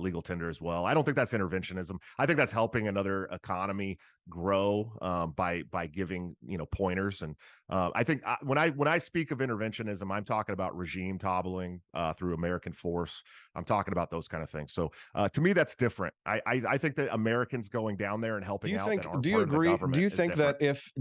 legal tender as well. I don't think that's interventionism. I think that's helping another economy grow by giving pointers. And I think when I speak of interventionism, I'm talking about regime toppling through American force. I'm talking about those kind of things. So to me, that's different. I think that Americans going down there and helping out. Do you agree? Do you think that if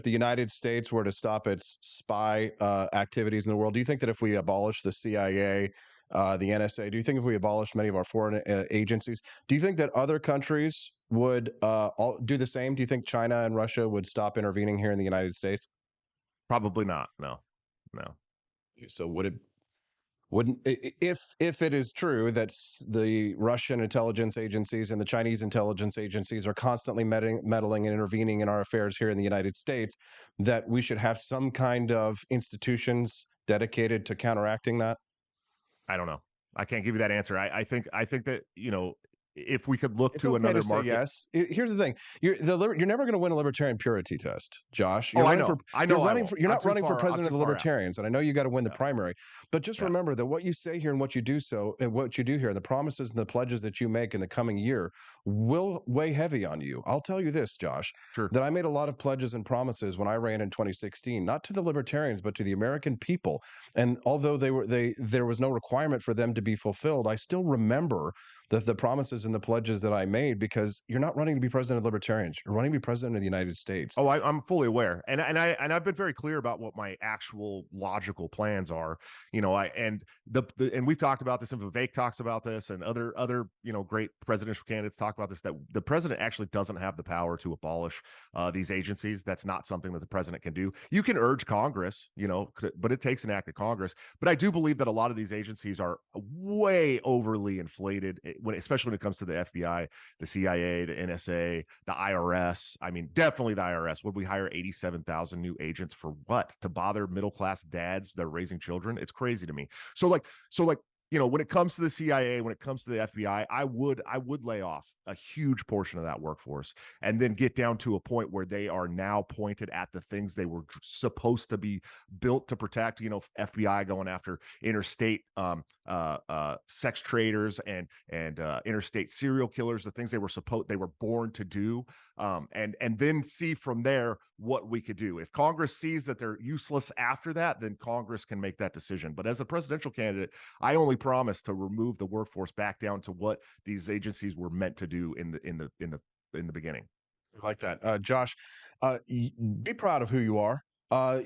the United States were to stop its spy activities in the world, do you think that if we abolish the CIA, the NSA, do you think if we abolish many of our foreign agencies, do you think that other countries would all do the same? Do you think China and Russia would stop intervening here in the United States? Probably not. No. So wouldn't if it is true that the Russian intelligence agencies and the Chinese intelligence agencies are constantly meddling and intervening in our affairs here in the United States, that we should have some kind of institutions dedicated to counteracting that? I don't know. I can't give you that answer. I think that if we could look to another market. Yes. Here's the thing: you're never going to win a libertarian purity test, Josh. I know. You're not running for president of the Libertarians, and I know you got to win the primary. But just remember that what you say here and what you do here, and the promises and the pledges that you make in the coming year will weigh heavy on you. I'll tell you this, Josh, that I made a lot of pledges and promises when I ran in 2016, not to the Libertarians, but to the American people. And although there was no requirement for them to be fulfilled, I still remember the promises and the pledges that I made, because you're not running to be president of Libertarians. You're running to be president of the United States. Oh, I'm fully aware. And I've been very clear about what my actual logical plans are. And we've talked about this, and Vivek talks about this, and other great presidential candidates talk about this, that the president actually doesn't have the power to abolish these agencies. That's not something that the president can do. You can urge Congress, but it takes an act of Congress. But I do believe that a lot of these agencies are way overly inflated, especially when it comes to the FBI, the CIA, the NSA, the IRS. I mean, definitely the IRS. Would we hire 87,000 new agents for what? To bother middle-class dads that are raising children? It's crazy to me. So when it comes to the CIA, when it comes to the FBI, I would lay off a huge portion of that workforce, and then get down to a point where they are now pointed at the things they were supposed to be built to protect. FBI going after interstate sex traders and interstate serial killers, the things they were born to do, and then see from there what we could do. If Congress sees that they're useless after that, then Congress can make that decision. But as a presidential candidate, I only promise to remove the workforce back down to what these agencies were meant to do in the beginning. I like that. Josh, be proud of who you are.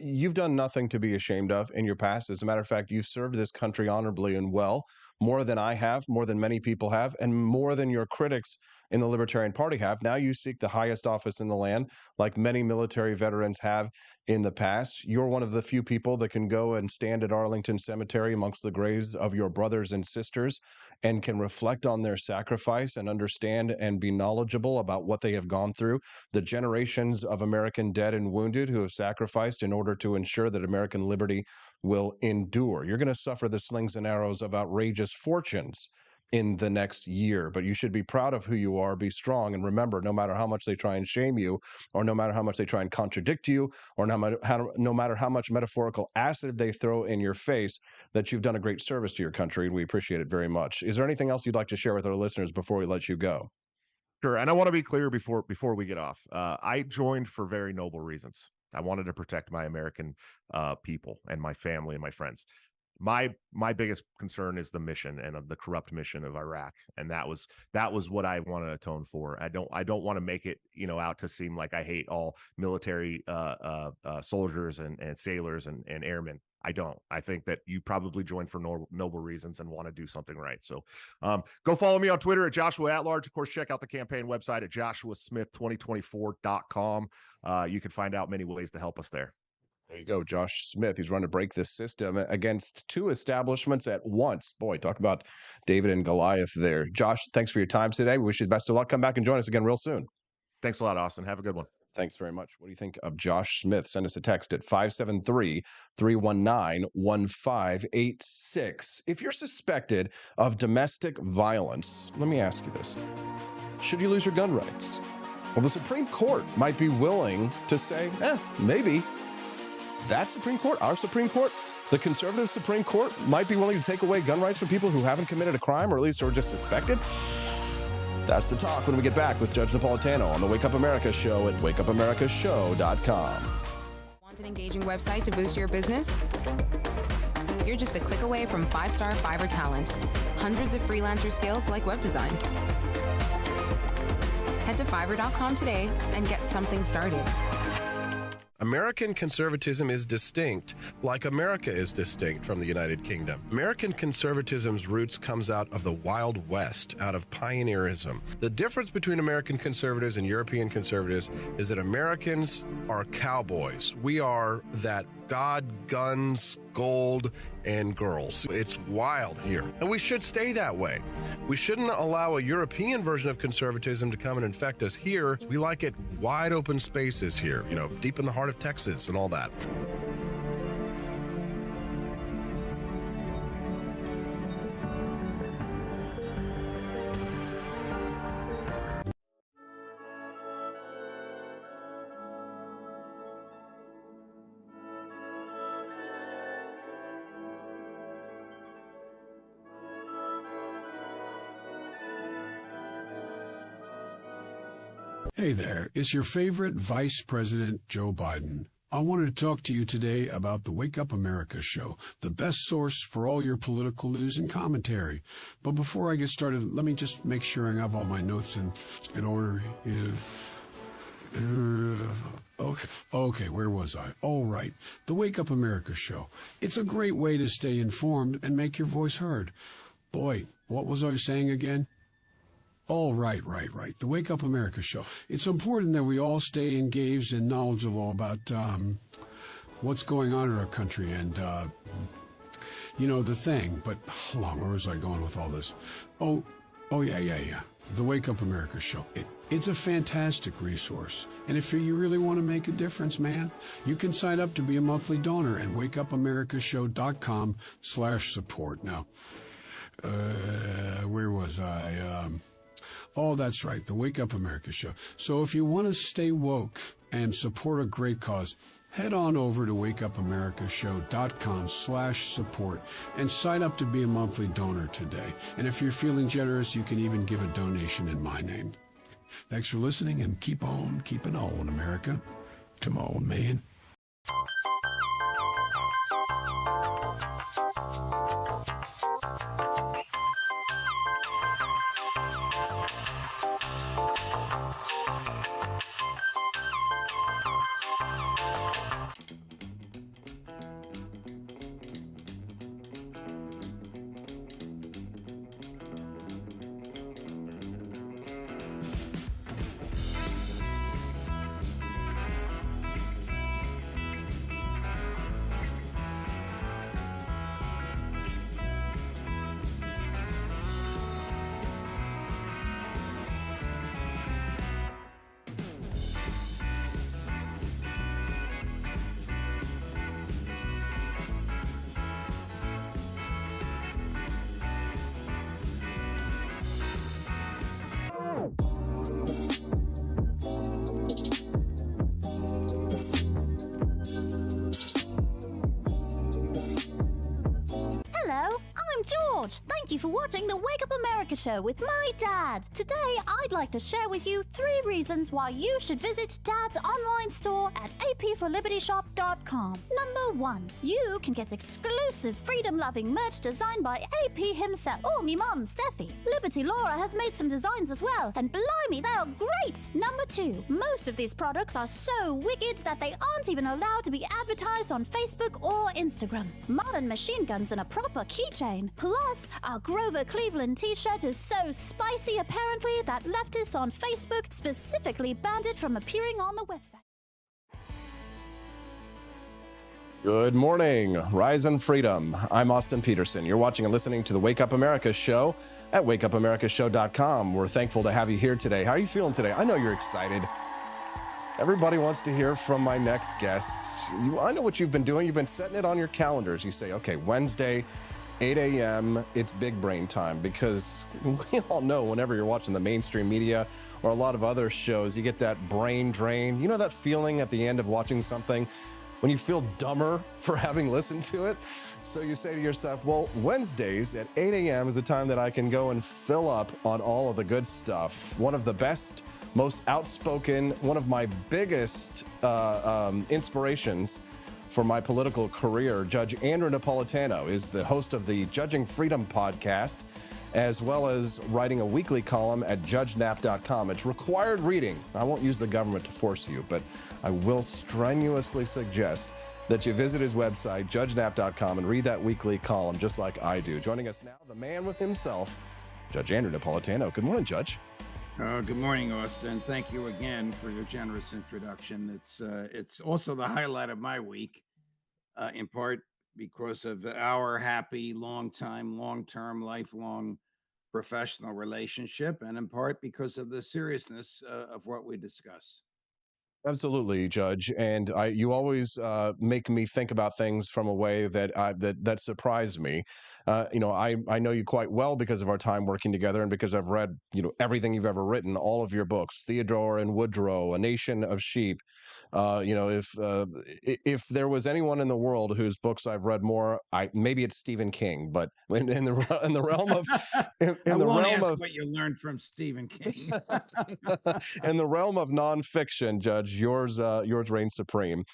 You've done nothing to be ashamed of in your past. As a matter of fact, you've served this country honorably and well, more than I have, more than many people have, and more than your critics in the Libertarian Party have. Now you seek the highest office in the land, like many military veterans have in the past. You're one of the few people that can go and stand at Arlington Cemetery amongst the graves of your brothers and sisters and can reflect on their sacrifice and understand and be knowledgeable about what they have gone through, the generations of American dead and wounded who have sacrificed in order to ensure that American liberty will endure. You're going to suffer the slings and arrows of outrageous fortunes in the next year, but you should be proud of who you are, be strong, and remember, no matter how much they try and shame you, or no matter how much they try and contradict you, or no matter how much metaphorical acid they throw in your face, that you've done a great service to your country, and we appreciate it very much. Is there anything else you'd like to share with our listeners before we let you go? Sure, and I want to be clear before we get off. I joined for very noble reasons. I wanted to protect my American people and my family and my friends. My biggest concern is the mission and of the corrupt mission of Iraq, and that was what I want to atone for. I don't want to make it out to seem like I hate all military soldiers and sailors and airmen. I don't. I think that you probably joined for noble reasons and want to do something right. So go follow me on Twitter at Joshua At Large. Of course, check out the campaign website at joshuasmith2024.com. You can find out many ways to help us there. There you go, Josh Smith. He's running to break this system against two establishments at once. Boy, talk about David and Goliath there. Josh, thanks for your time today. We wish you the best of luck. Come back and join us again real soon. Thanks a lot, Austin. Have a good one. Thanks very much. What do you think of Josh Smith? Send us a text at 573-319-1586. If you're suspected of domestic violence, let me ask you this. Should you lose your gun rights? Well, the Supreme Court might be willing to say, maybe. That Supreme Court, our Supreme Court, the conservative Supreme Court might be willing to take away gun rights from people who haven't committed a crime, or at least are just suspected. That's the talk when we get back with Judge Napolitano on the Wake Up America show at wakeupamerica.show.com. Want an engaging website to boost your business? You're just a click away from 5-star Fiverr talent. Hundreds of freelancer skills like web design. Head to Fiverr.com today and get something started. American conservatism is distinct, like America is distinct from the United Kingdom. American conservatism's roots comes out of the Wild West, out of pioneerism. The difference between American conservatives and European conservatives is that Americans are cowboys. We are that God, guns, gold, and girls. It's wild here, and we should stay that way. We shouldn't allow a European version of conservatism to come and infect us here. We like it wide open spaces here, deep in the heart of Texas and all that. Hey there, it's your favorite Vice President Joe Biden. I wanted to talk to you today about the Wake Up America show, the best source for all your political news and commentary. But before I get started, let me just make sure I have all my notes in order. Okay, where was I? All right, the Wake Up America show. It's a great way to stay informed and make your voice heard. Boy, what was I saying again? Oh, right. The Wake Up America show. It's important that we all stay engaged and knowledgeable about what's going on in our country and, the thing. But hold on, where was I going with all this? Oh, yeah. The Wake Up America show. It's a fantastic resource. And if you really want to make a difference, man, you can sign up to be a monthly donor at wakeupamerica.show.com/support. Now, where was I? Oh, that's right, the Wake Up America show. So if you want to stay woke and support a great cause, head on over to wakeupamerica.show.com/support and sign up to be a monthly donor today. And if you're feeling generous, you can even give a donation in my name. Thanks for listening, and keep on keeping on, America. Come on, man. Hello, I'm George. Thank you for watching the Wake Up America show with my dad. Today, I'd like to share with you 3 reasons why you should visit Dad's online store at apforlibertyshop.com. Number 1, you can get exclusive freedom-loving merch designed by AP himself or me mum, Steffi. Liberty Laura has made some designs as well, and blimey, they are great! Number 2, most of these products are so wicked that they aren't even allowed to be advertised on Facebook or Instagram. Modern machine guns and a proper keychain. Plus, our Grover Cleveland t-shirt is so spicy apparently that leftists on Facebook specifically banned it from appearing on the website. Good morning, Rise and Freedom. I'm Austin Peterson. You're watching and listening to the Wake Up America show at wakeupAmericaShow.com. We're thankful to have you here today. How are you feeling today? I know you're excited. Everybody wants to hear from my next guests. I know what you've been doing. You've been setting it on your calendars. You say, okay, Wednesday, 8 a.m., it's big brain time, because we all know whenever you're watching the mainstream media or a lot of other shows, you get that brain drain. You know that feeling at the end of watching something when you feel dumber for having listened to it? So you say to yourself, well, Wednesdays at 8 a.m. is the time that I can go and fill up on all of the good stuff. One of the best, most outspoken, one of my biggest inspirations for my political career, Judge Andrew Napolitano, is the host of the Judging Freedom podcast, as well as writing a weekly column at judgenap.com. It's required reading. I won't use the government to force you, but I will strenuously suggest that you visit his website, judgenap.com, and read that weekly column just like I do. Joining us now, the man with himself, Judge Andrew Napolitano. Good morning, Judge. Good morning, Austin. Thank you again for your generous introduction. It's also the highlight of my week, in part because of our happy, long-term, lifelong professional relationship, and in part because of the seriousness of what we discuss. Absolutely, Judge. And you always make me think about things from a way that surprised me. I know you quite well because of our time working together, and because I've read, everything you've ever written, all of your books, Theodore and Woodrow, A Nation of Sheep. If there was anyone in the world whose books I've read more, maybe it's Stephen King. But in the realm of what you learned from Stephen King. in the realm of nonfiction, Judge, yours reigns supreme.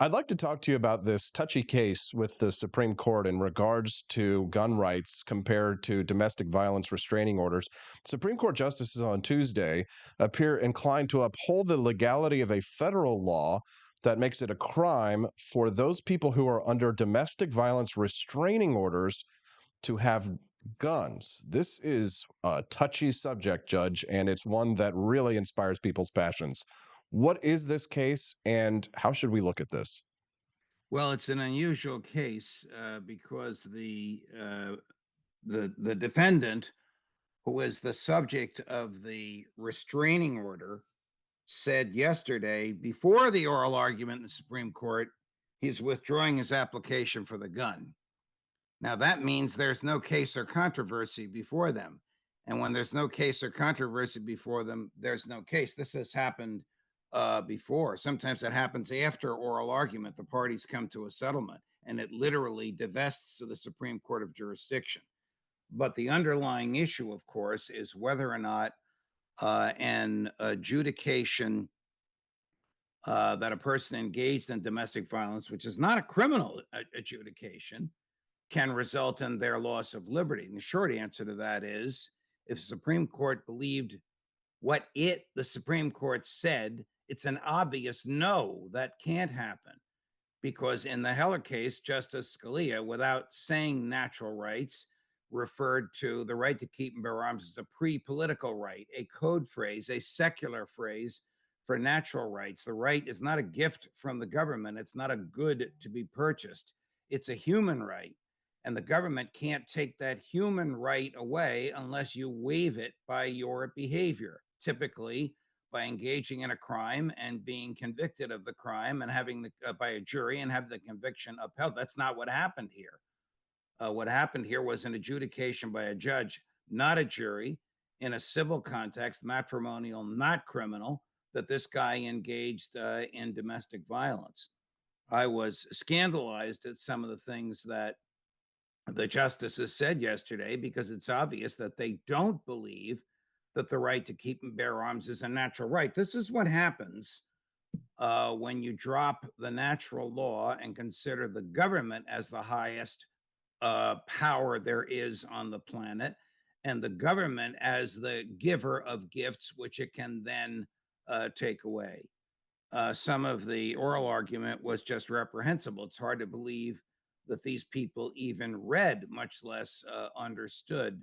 I'd like to talk to you about this touchy case with the Supreme Court in regards to gun rights compared to domestic violence restraining orders. Supreme Court justices on Tuesday appear inclined to uphold the legality of a federal law that makes it a crime for those people who are under domestic violence restraining orders to have guns. This is a touchy subject, Judge, and it's one that really inspires people's passions. What is this case, and how should we look at this? Well, it's an unusual case because the defendant, who is the subject of the restraining order, said yesterday, before the oral argument in the Supreme Court, he's withdrawing his application for the gun. Now, that means there's no case or controversy before them. And when there's no case or controversy before them, there's no case. This has happened before. Sometimes it happens after oral argument. The parties come to a settlement, and it literally divests the Supreme Court of jurisdiction. But the underlying issue, of course, is whether or not an adjudication that a person engaged in domestic violence, which is not a criminal adjudication, can result in their loss of liberty. And the short answer to that is, if the Supreme Court believed what the Supreme Court said, it's an obvious no, that can't happen. Because in the Heller case, Justice Scalia, without saying natural rights, referred to the right to keep and bear arms as a pre-political right, a code phrase, a secular phrase for natural rights. The right is not a gift from the government. It's not a good to be purchased. It's a human right. And the government can't take that human right away unless you waive it by your behavior, typically by engaging in a crime and being convicted of the crime and having by a jury and have the conviction upheld. That's not what happened here. What happened here was an adjudication by a judge, not a jury, in a civil context, matrimonial, not criminal, that this guy engaged in domestic violence. I was scandalized at some of the things that the justices said yesterday, because it's obvious that they don't believe that the right to keep and bear arms is a natural right. This is what happens when you drop the natural law and consider the government as the highest power there is on the planet, and the government as the giver of gifts, which it can then take away. Some of the oral argument was just reprehensible. It's hard to believe that these people even read, much less understood,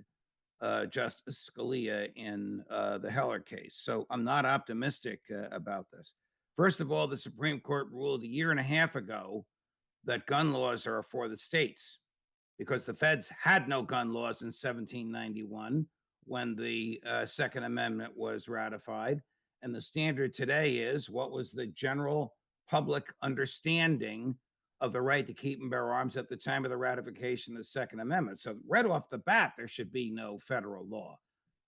Justice Scalia in the Heller case. So I'm not optimistic about this. First of all, the Supreme Court ruled a year and a half ago that gun laws are for the states, because the feds had no gun laws in 1791 when the Second Amendment was ratified. And the standard today is, what was the general public understanding of the right to keep and bear arms at the time of the ratification of the Second Amendment? So right off the bat, there should be no federal law.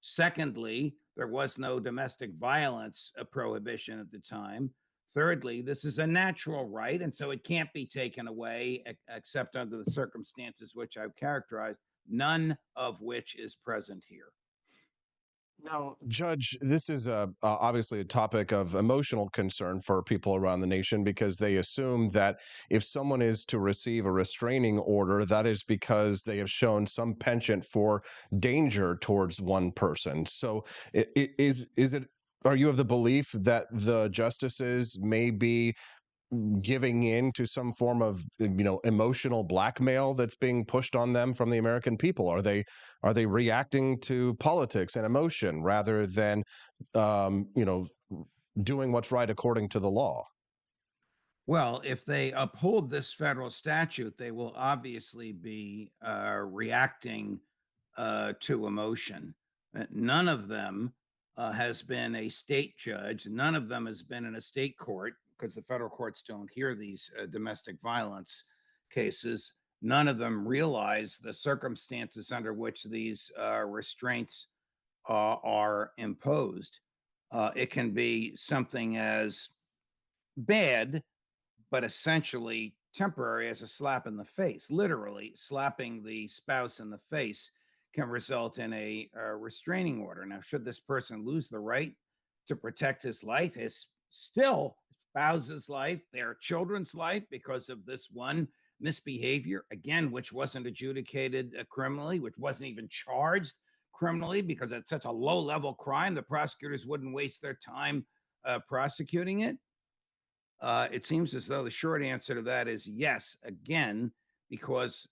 Secondly, there was no domestic violence prohibition at the time. Thirdly, this is a natural right, and so it can't be taken away except under the circumstances which I've characterized, none of which is present here. Now, Judge, this is obviously a topic of emotional concern for people around the nation, because they assume that if someone is to receive a restraining order, that is because they have shown some penchant for danger towards one person. So are you of the belief that the justices may be giving in to some form of emotional blackmail that's being pushed on them from the American people? Are they reacting to politics and emotion rather than doing what's right according to the law? Well, if they uphold this federal statute, they will obviously be reacting to emotion. None of them has been a state judge. None of them has been in a state court, because the federal courts don't hear these domestic violence cases. None of them realize the circumstances under which these restraints are imposed. It can be something as bad, but essentially temporary, as a slap in the face. Literally, slapping the spouse in the face can result in a restraining order. Now, should this person lose the right to protect his life, his spouse's life, their children's life, because of this one misbehavior, again, which wasn't adjudicated criminally, which wasn't even charged criminally, because it's such a low-level crime, the prosecutors wouldn't waste their time prosecuting it? It seems as though the short answer to that is yes, again, because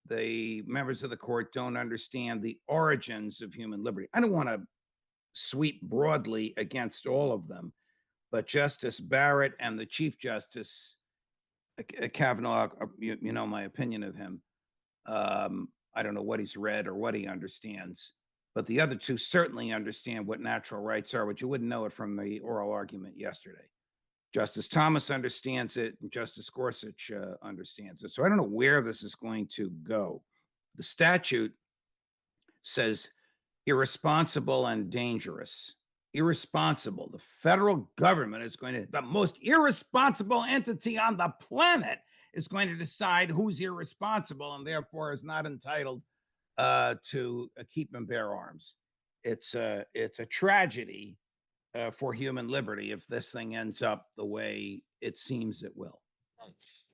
the members of the court don't understand the origins of human liberty. I don't want to sweep broadly against all of them, but Justice Barrett and the Chief Justice Kavanaugh, you know my opinion of him. I don't know what he's read or what he understands, but the other two certainly understand what natural rights are, but you wouldn't know it from the oral argument yesterday. Justice Thomas understands it, and Justice Gorsuch understands it. So I don't know where this is going to go. The statute says irresponsible and dangerous. Irresponsible. The federal government is going to, the most irresponsible entity on the planet, is going to decide who's irresponsible and therefore is not entitled to keep and bear arms. It's a tragedy for human liberty if this thing ends up the way it seems it will.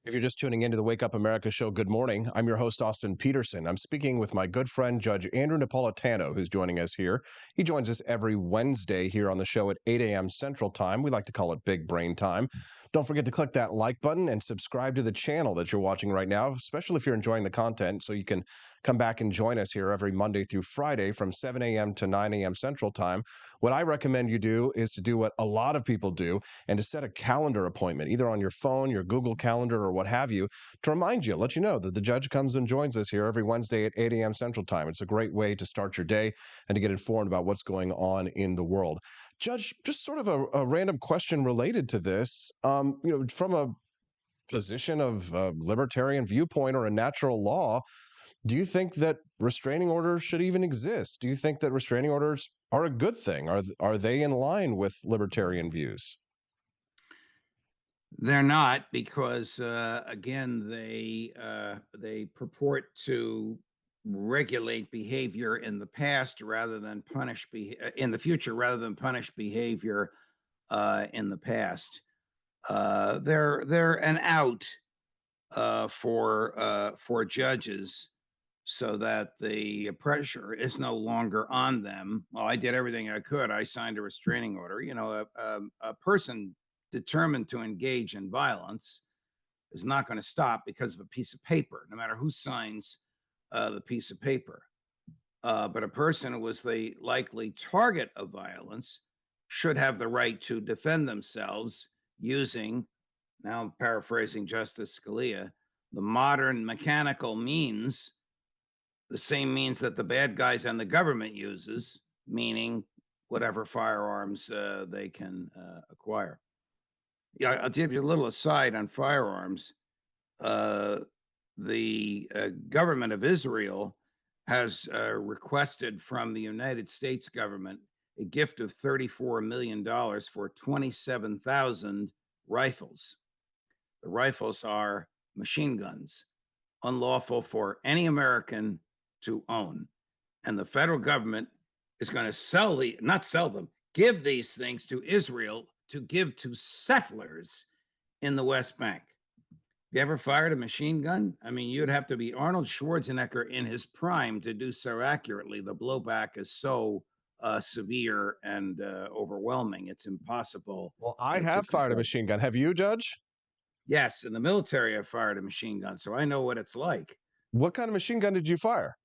If you're just tuning into the Wake Up America show, good morning. I'm your host, Austin Peterson. I'm speaking with my good friend, Judge Andrew Napolitano, who's joining us here. He joins us every Wednesday here on the show at 8 a.m. Central Time. We like to call it Big Brain Time. Don't forget to click that like button and subscribe to the channel that you're watching right now, especially if you're enjoying the content, so you can come back and join us here every Monday through Friday from 7 a.m. to 9 a.m. Central Time. What I recommend you do is to do what a lot of people do and to set a calendar appointment, either on your phone, your Google Calendar, or what have you, to remind you, let you know that the judge comes and joins us here every Wednesday at 8 a.m. Central Time. It's a great way to start your day and to get informed about what's going on in the world. Judge, just sort of a random question related to this, from a position of libertarian viewpoint or a natural law, do you think that restraining orders should even exist? Do you think that restraining orders are a good thing? Are they in line with libertarian views? They're not, because again, they purport to regulate behavior in the past rather than punish in the future rather than punish behavior in the past. They're an out for judges, so that the pressure is no longer on them. Well, I did everything I could. I signed a restraining order. You know, a person determined to engage in violence is not going to stop because of a piece of paper, no matter who signs the piece of paper. But a person who was the likely target of violence should have the right to defend themselves using, now I'm paraphrasing Justice Scalia, the modern mechanical means, the same means that the bad guys and the government uses, meaning whatever firearms they can acquire. Yeah, I'll give you a little aside on firearms. The government of Israel has requested from the United States government a gift of $34 million for 27,000 rifles. The rifles are machine guns, unlawful for any American to own. And the federal government is going to give these things to Israel to give to settlers in the West Bank. You ever fired a machine gun? I mean, you'd have to be Arnold Schwarzenegger in his prime to do so accurately. The blowback is so severe and overwhelming. It's impossible. Well, I have fired a machine gun. Have you, Judge? Yes, in the military, I fired a machine gun, so I know what it's like. What kind of machine gun did you fire?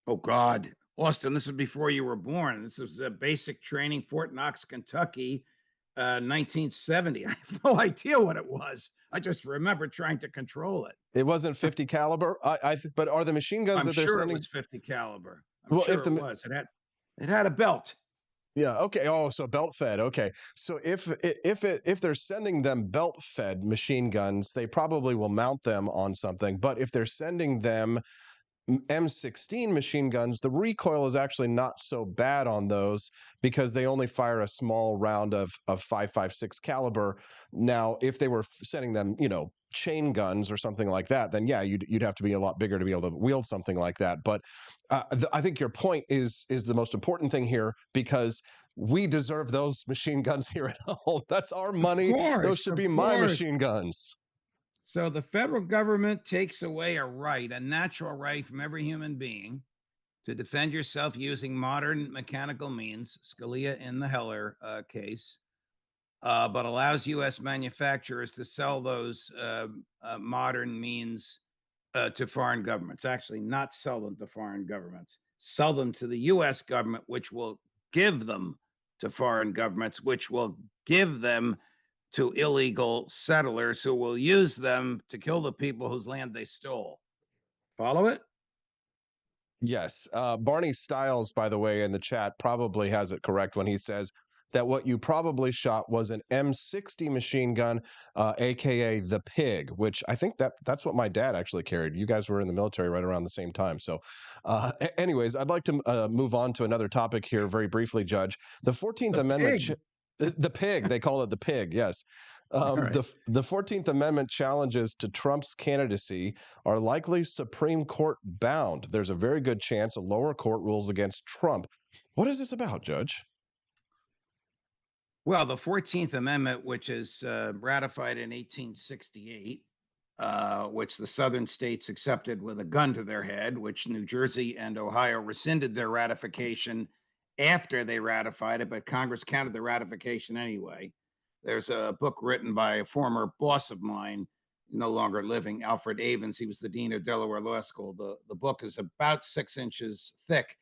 Oh, God. Austin, this is before you were born. This was a basic training, Fort Knox, Kentucky, 1970. I have no idea what it was. I just remember trying to control it. It wasn't 50 caliber. But are the machine guns that they're sending? It was 50 caliber. I'm sure it was. It had a belt. Yeah. Okay. Oh, so belt fed. Okay. So if they're sending them belt fed machine guns, they probably will mount them on something. But if they're sending them M16 machine guns, the recoil is actually not so bad on those because they only fire a small round of 5.56 caliber. Now, if they were sending them, chain guns or something like that, then yeah, you'd have to be a lot bigger to be able to wield something like that. But I think your point is the most important thing here, because we deserve those machine guns here at home. That's our money. Those should be my machine guns. So the federal government takes away a natural right from every human being to defend yourself using modern mechanical means, Scalia in the Heller case, but allows U.S. manufacturers to sell those modern means to foreign governments. Actually, not sell them to foreign governments. Sell them to the U.S. government, which will give them to foreign governments, which will give them to illegal settlers who will use them to kill the people whose land they stole. Follow it? Yes. Barney Stiles, by the way, in the chat probably has it correct when he says that what you probably shot was an M60 machine gun, aka the Pig, which I think that's what my dad actually carried. You guys were in the military right around the same time. So anyways, I'd like to move on to another topic here very briefly, Judge. The 14th Amendment... The Pig, they call it the Pig, yes. Right. The 14th Amendment challenges to Trump's candidacy are likely Supreme Court bound. There's a very good chance a lower court rules against Trump. What is this about, Judge? Well, the 14th Amendment, which is ratified in 1868, which the southern states accepted with a gun to their head, which New Jersey and Ohio rescinded their ratification after they ratified it, but Congress counted the ratification anyway. There's a book written by a former boss of mine, no longer living, Alfred Avens. He was the dean of Delaware Law School. The book is about 6 inches thick,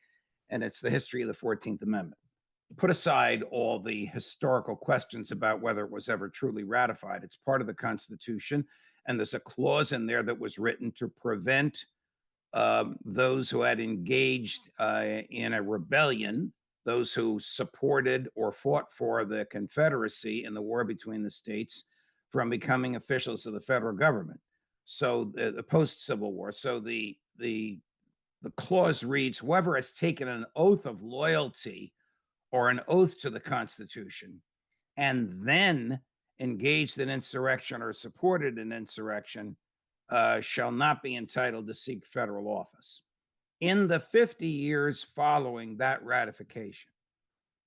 and it's the history of the 14th Amendment. Put aside all the historical questions about whether it was ever truly ratified. It's part of the Constitution, and there's a clause in there that was written to prevent those who had engaged in a rebellion, those who supported or fought for the Confederacy in the war between the states, from becoming officials of the federal government. So the post-Civil War. So the clause reads, whoever has taken an oath of loyalty or an oath to the Constitution and then engaged in insurrection or supported an insurrection shall not be entitled to seek federal office. In the 50 years following that ratification,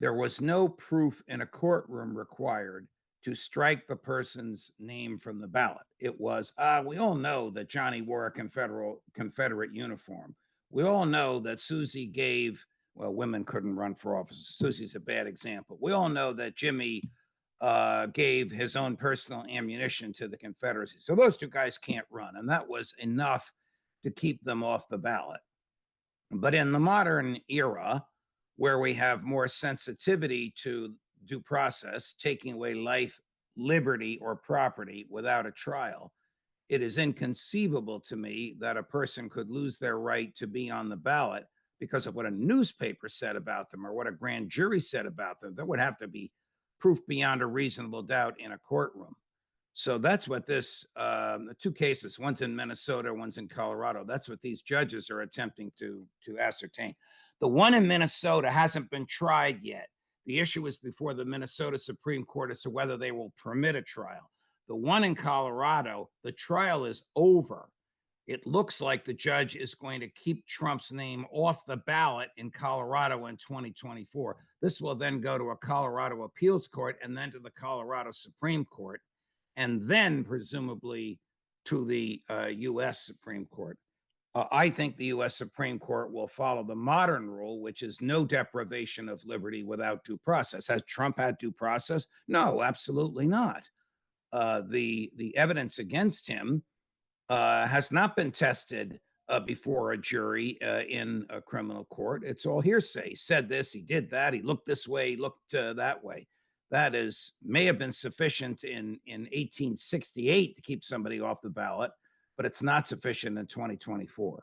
there was no proof in a courtroom required to strike the person's name from the ballot. It was, we all know that Johnny wore a Confederate uniform. We all know that Susie gave, well, women couldn't run for office. Susie's a bad example. We all know that Jimmy gave his own personal ammunition to the Confederacy. So those two guys can't run. And that was enough to keep them off the ballot. But in the modern era, where we have more sensitivity to due process, taking away life, liberty, or property without a trial, it is inconceivable to me that a person could lose their right to be on the ballot because of what a newspaper said about them or what a grand jury said about them. There would have to be proof beyond a reasonable doubt in a courtroom. So that's what this, the two cases, one's in Minnesota, one's in Colorado. That's what these judges are attempting to ascertain. The one in Minnesota hasn't been tried yet. The issue is before the Minnesota Supreme Court as to whether they will permit a trial. The one in Colorado, the trial is over. It looks like the judge is going to keep Trump's name off the ballot in Colorado in 2024. This will then go to a Colorado appeals court and then to the Colorado Supreme Court, and then presumably to the U.S. Supreme Court. I think the U.S. Supreme Court will follow the modern rule, which is no deprivation of liberty without due process. Has Trump had due process? No, absolutely not. The evidence against him has not been tested before a jury in a criminal court. It's all hearsay. He said this, he did that, he looked this way, he looked that way. That may have been sufficient in 1868 to keep somebody off the ballot, but it's not sufficient in 2024.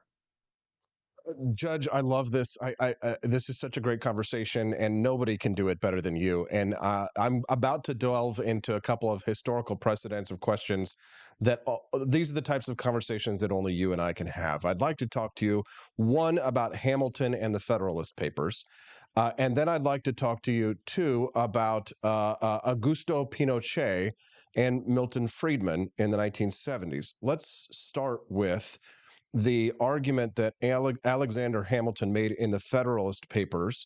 Judge, I love this. This is such a great conversation, and nobody can do it better than you. And I'm about to delve into a couple of historical precedents of questions that these are the types of conversations that only you and I can have. I'd like to talk to you, one, about Hamilton and the Federalist Papers. And then I'd like to talk to you, two, about Augusto Pinochet and Milton Friedman in the 1970s. Let's start with the argument that Alexander Hamilton made in the Federalist Papers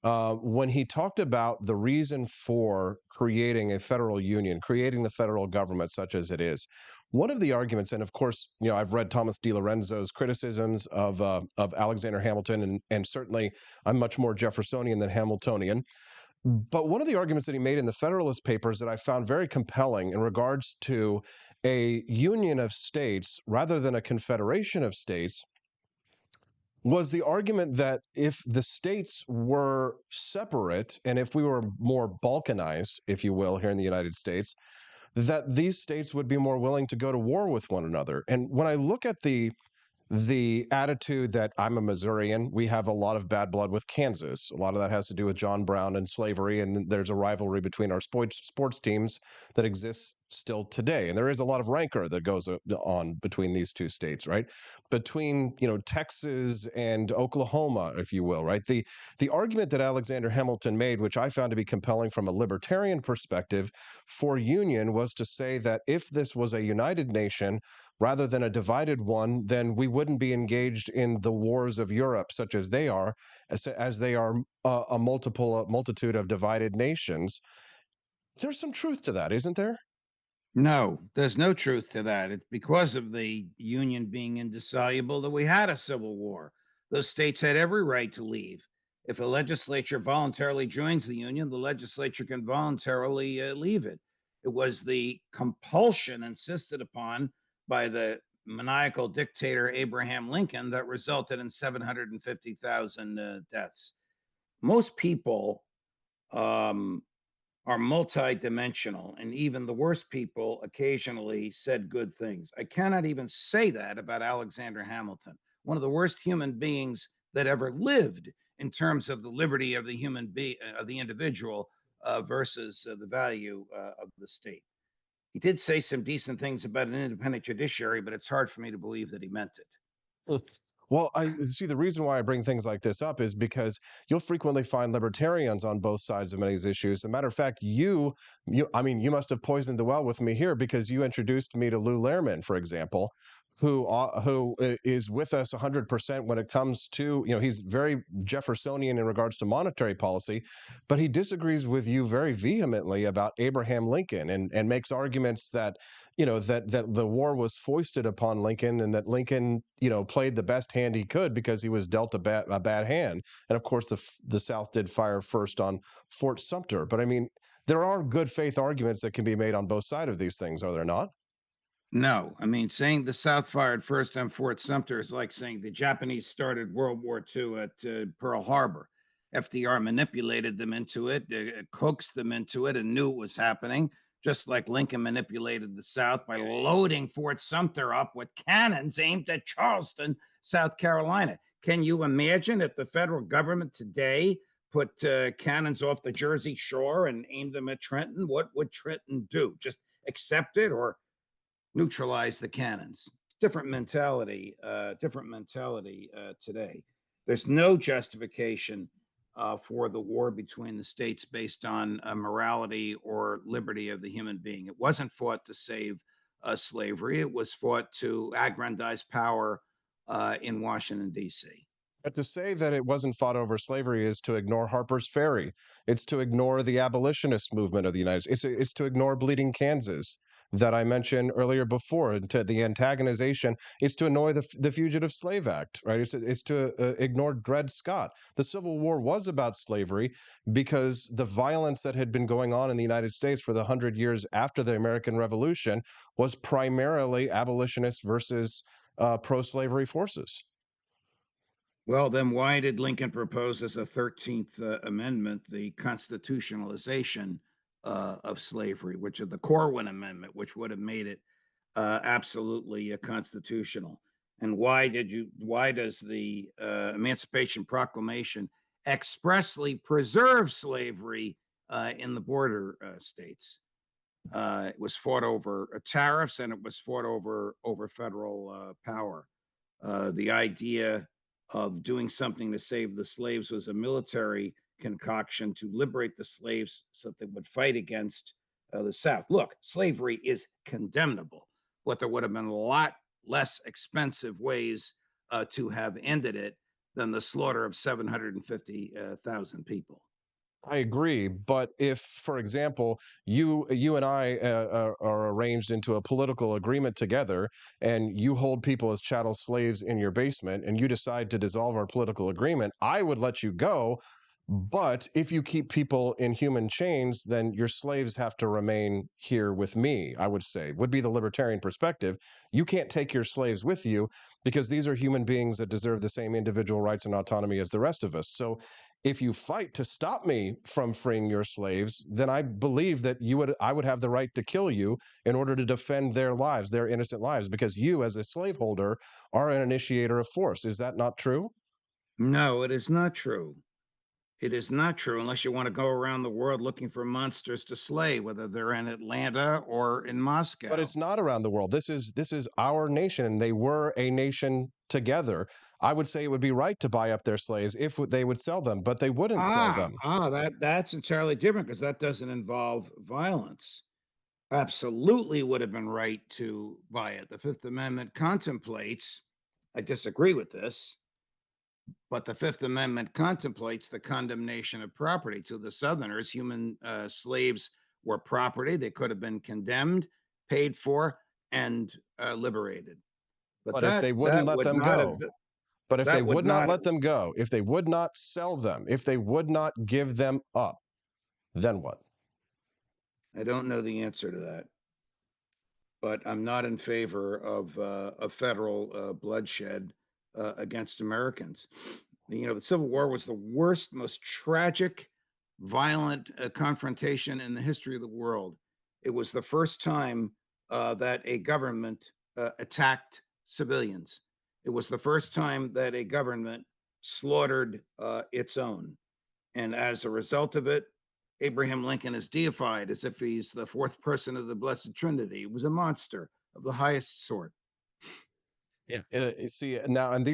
when he talked about the reason for creating a federal union, creating the federal government such as it is. One of the arguments, and of course, you know, I've read Thomas DiLorenzo's criticisms of Alexander Hamilton, and certainly I'm much more Jeffersonian than Hamiltonian. But one of the arguments that he made in the Federalist Papers that I found very compelling in regards to a union of states rather than a confederation of states was the argument that if the states were separate and if we were more balkanized, if you will, here in the United States, that these states would be more willing to go to war with one another. And when I look at the attitude that I'm a Missourian, we have a lot of bad blood with Kansas. A lot of that has to do with John Brown and slavery, and there's a rivalry between our sports teams that exists still today. And there is a lot of rancor that goes on between these two states, right? Between, you know, Texas and Oklahoma, if you will, right? The argument that Alexander Hamilton made, which I found to be compelling from a libertarian perspective for union, was to say that if this was a united nation rather than a divided one, then we wouldn't be engaged in the wars of Europe, such as they are, as they are a multitude of divided nations. There's some truth to that, isn't there? No, there's no truth to that. It's because of the Union being indissoluble that we had a civil war. Those states had every right to leave. If a legislature voluntarily joins the Union, the legislature can voluntarily leave it. It was the compulsion insisted upon by the maniacal dictator Abraham Lincoln that resulted in 750,000 deaths. Most people are multidimensional, and even the worst people occasionally said good things. I cannot even say that about Alexander Hamilton, one of the worst human beings that ever lived in terms of the liberty of the of the individual versus the value of the state. He did say some decent things about an independent judiciary, but it's hard for me to believe that he meant it. Well, I see the reason why I bring things like this up is because you'll frequently find libertarians on both sides of many of these issues. As a matter of fact, I mean, you must have poisoned the well with me here because you introduced me to Lou Lehrman, for example, who is with us 100% when it comes to, he's very Jeffersonian in regards to monetary policy, but he disagrees with you very vehemently about Abraham Lincoln and makes arguments that that the war was foisted upon Lincoln and that Lincoln, played the best hand he could because he was dealt a bad hand. And of course, the South did fire first on Fort Sumter. But I mean, there are good faith arguments that can be made on both sides of these things, are there not? No, I mean, saying the South fired first on Fort Sumter is like saying the Japanese started World War II at Pearl Harbor. FDR manipulated them into it, coaxed them into it, and knew it was happening, just like Lincoln manipulated the South by loading Fort Sumter up with cannons aimed at Charleston, South Carolina. Can you imagine if the federal government today put cannons off the Jersey Shore and aimed them at Trenton? What would Trenton do? Just accept it or neutralize the cannons? Different mentality today. There's no justification for the war between the states based on morality or liberty of the human being. It wasn't fought to save slavery. It was fought to aggrandize power in Washington, D.C. But to say that it wasn't fought over slavery is to ignore Harper's Ferry. It's to ignore the abolitionist movement of the United States. It's to ignore Bleeding Kansas that I mentioned earlier before, and to the antagonization. It's to annoy the Fugitive Slave Act, right? It's to ignore Dred Scott. The Civil War was about slavery because the violence that had been going on in the United States for the 100 years after the American Revolution was primarily abolitionist versus pro-slavery forces. Well, then why did Lincoln propose as a 13th Amendment the constitutionalization of slavery, which is the Corwin Amendment, which would have made it absolutely constitutional? And why does the Emancipation Proclamation expressly preserve slavery in the border states? It was fought over tariffs, and it was fought over federal power. The idea of doing something to save the slaves was a military concoction to liberate the slaves so that they would fight against the South. Look, slavery is condemnable, but there would have been a lot less expensive ways to have ended it than the slaughter of 750,000 people. I agree, but if, for example, you and I are arranged into a political agreement together, and you hold people as chattel slaves in your basement, and you decide to dissolve our political agreement, I would let you go. But if you keep people in human chains, then your slaves have to remain here with me, I would say, would be the libertarian perspective. You can't take your slaves with you because these are human beings that deserve the same individual rights and autonomy as the rest of us. So if you fight to stop me from freeing your slaves, then I believe that I would have the right to kill you in order to defend their lives, their innocent lives, because you, as a slaveholder, are an initiator of force. Is that not true? No, it is not true. It is not true unless you want to go around the world looking for monsters to slay, whether they're in Atlanta or in Moscow. But it's not around the world. This is our nation, and they were a nation together. I would say it would be right to buy up their slaves if they would sell them, but they wouldn't sell them. That's entirely different because that doesn't involve violence. Absolutely would have been right to buy it. The Fifth Amendment contemplates, I disagree with this, but the Fifth Amendment contemplates the condemnation of property. To the Southerners, human slaves were property. They could have been condemned. paid for, and liberated. But if they wouldn't let them go, but if they would not let them go, if they would not sell them, if they would not give them up, then what? I don't know the answer to that, but I'm not in favor of federal bloodshed against Americans. You know, the Civil War was the worst, most tragic, violent confrontation in the history of the world. It was the first time that a government attacked civilians. It was the first time that a government slaughtered its own. And as a result of it, Abraham Lincoln is deified as if he's the fourth person of the Blessed Trinity. He was a monster of the highest sort. Yeah. See now, and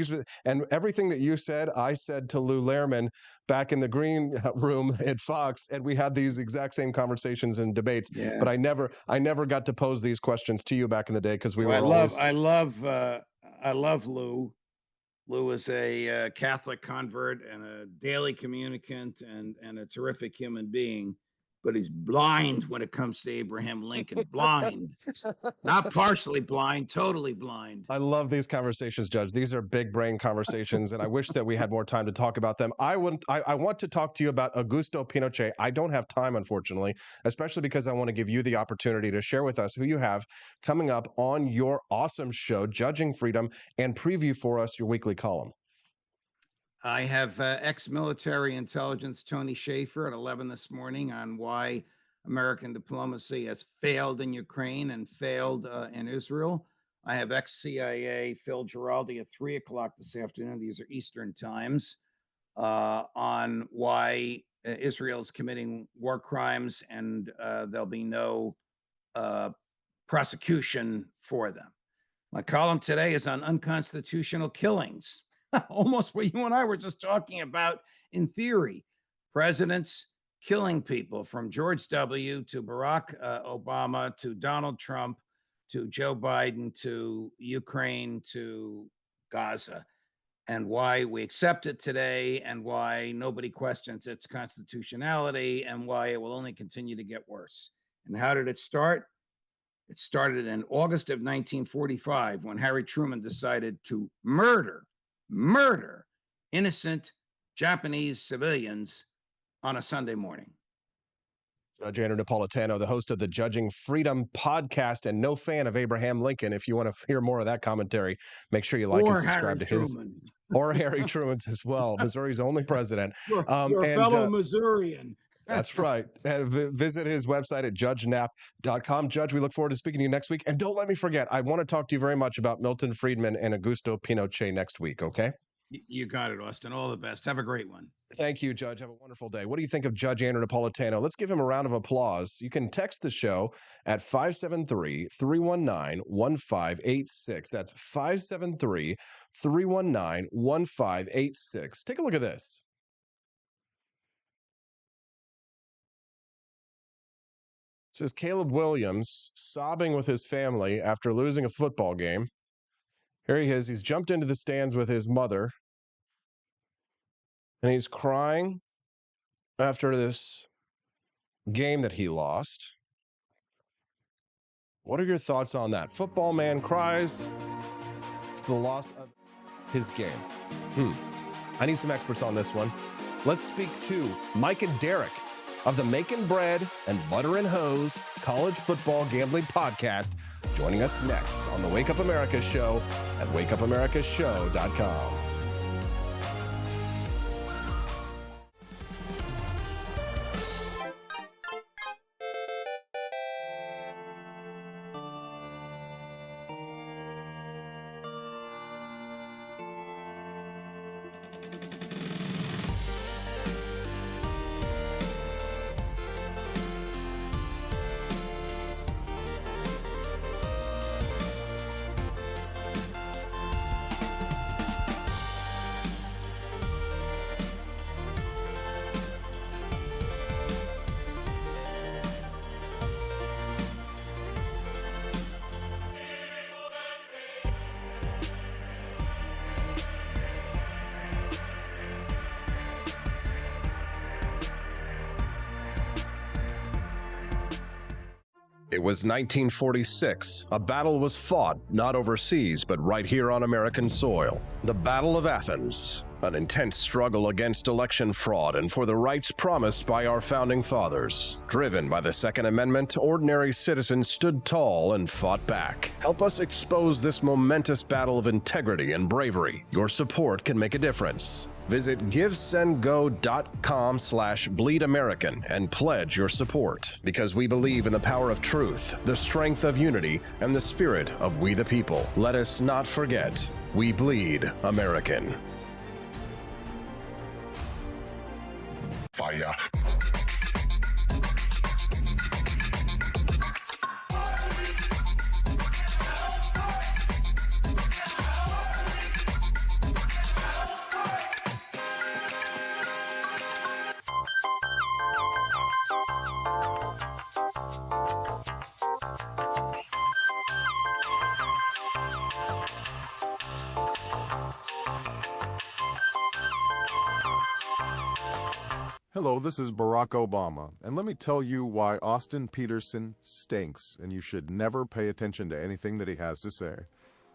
everything that you said, I said to Lou Lehrman back in the green room at Fox, and we had these exact same conversations and debates. Yeah. But I never got to pose these questions to you back in the day because we were I love Lou. Lou is a Catholic convert and a daily communicant and a terrific human being, but he's blind when it comes to Abraham Lincoln. Blind, not partially blind, totally blind. I love these conversations, Judge. These are big brain conversations, and I wish that we had more time to talk about them. I want to talk to you about Augusto Pinochet. I don't have time, unfortunately, especially because I want to give you the opportunity to share with us who you have coming up on your awesome show, Judging Freedom, and preview for us your weekly column. I have ex-military intelligence Tony Shaffer at 11 this morning on why American diplomacy has failed in Ukraine and failed in Israel. I have ex-CIA Phil Giraldi at 3 o'clock this afternoon. These are Eastern times on why Israel is committing war crimes and there'll be no prosecution for them. My column today is on unconstitutional killings. Almost what you and I were just talking about in theory. Presidents killing people, from George W. to Barack Obama to Donald Trump to Joe Biden to Ukraine to Gaza, and why we accept it today and why nobody questions its constitutionality and why it will only continue to get worse. And how did it start? It started in August of 1945 when Harry Truman decided to murder innocent Japanese civilians on a Sunday morning. Judge Andrew Napolitano, the host of the Judging Freedom podcast and no fan of Abraham Lincoln. If you want to hear more of that commentary, make sure you like and subscribe to his, or Harry Truman's as well, Missouri's only president. You're a fellow Missourian. That's right. And visit his website at judgenap.com. Judge, we look forward to speaking to you next week. And don't let me forget, I want to talk to you very much about Milton Friedman and Augusto Pinochet next week, okay? You got it, Austin. All the best. Have a greght one. Thank you, Judge. Have a wonderful day. What do you think of Judge Andrew Napolitano? Let's give him a round of applause. You can text the show at 573-319-1586. That's 573-319-1586. Take a look at this. It says Caleb Williams sobbing with his family after losing a football game. Here he is. He's jumped into the stands with his mother, and he's crying after this game that he lost. What are your thoughts on that? Football man cries for the loss of his game. I need some experts on this one. Let's speak to Mike and Derek of the Making Bread and Butter and Hose College Football Gambling Podcast, joining us next on the Wake Up America Show at wakeupAmericaShow.com. It was 1946. A battle was fought, not overseas, but right here on American soil. The Battle of Athens, an intense struggle against election fraud and for the rights promised by our founding fathers. Driven by the Second Amendment, ordinary citizens stood tall and fought back. Help us expose this momentous battle of integrity and bravery. Your support can make a difference. Visit givesendgo.com/bleedamerican and pledge your support, because we believe in the power of truth, the strength of unity, and the spirit of we the people. Let us not forget, we bleed American. Fire. Hello, this is Barack Obama, and let me tell you why Austin Petersen stinks, and you should never pay attention to anything that he has to say.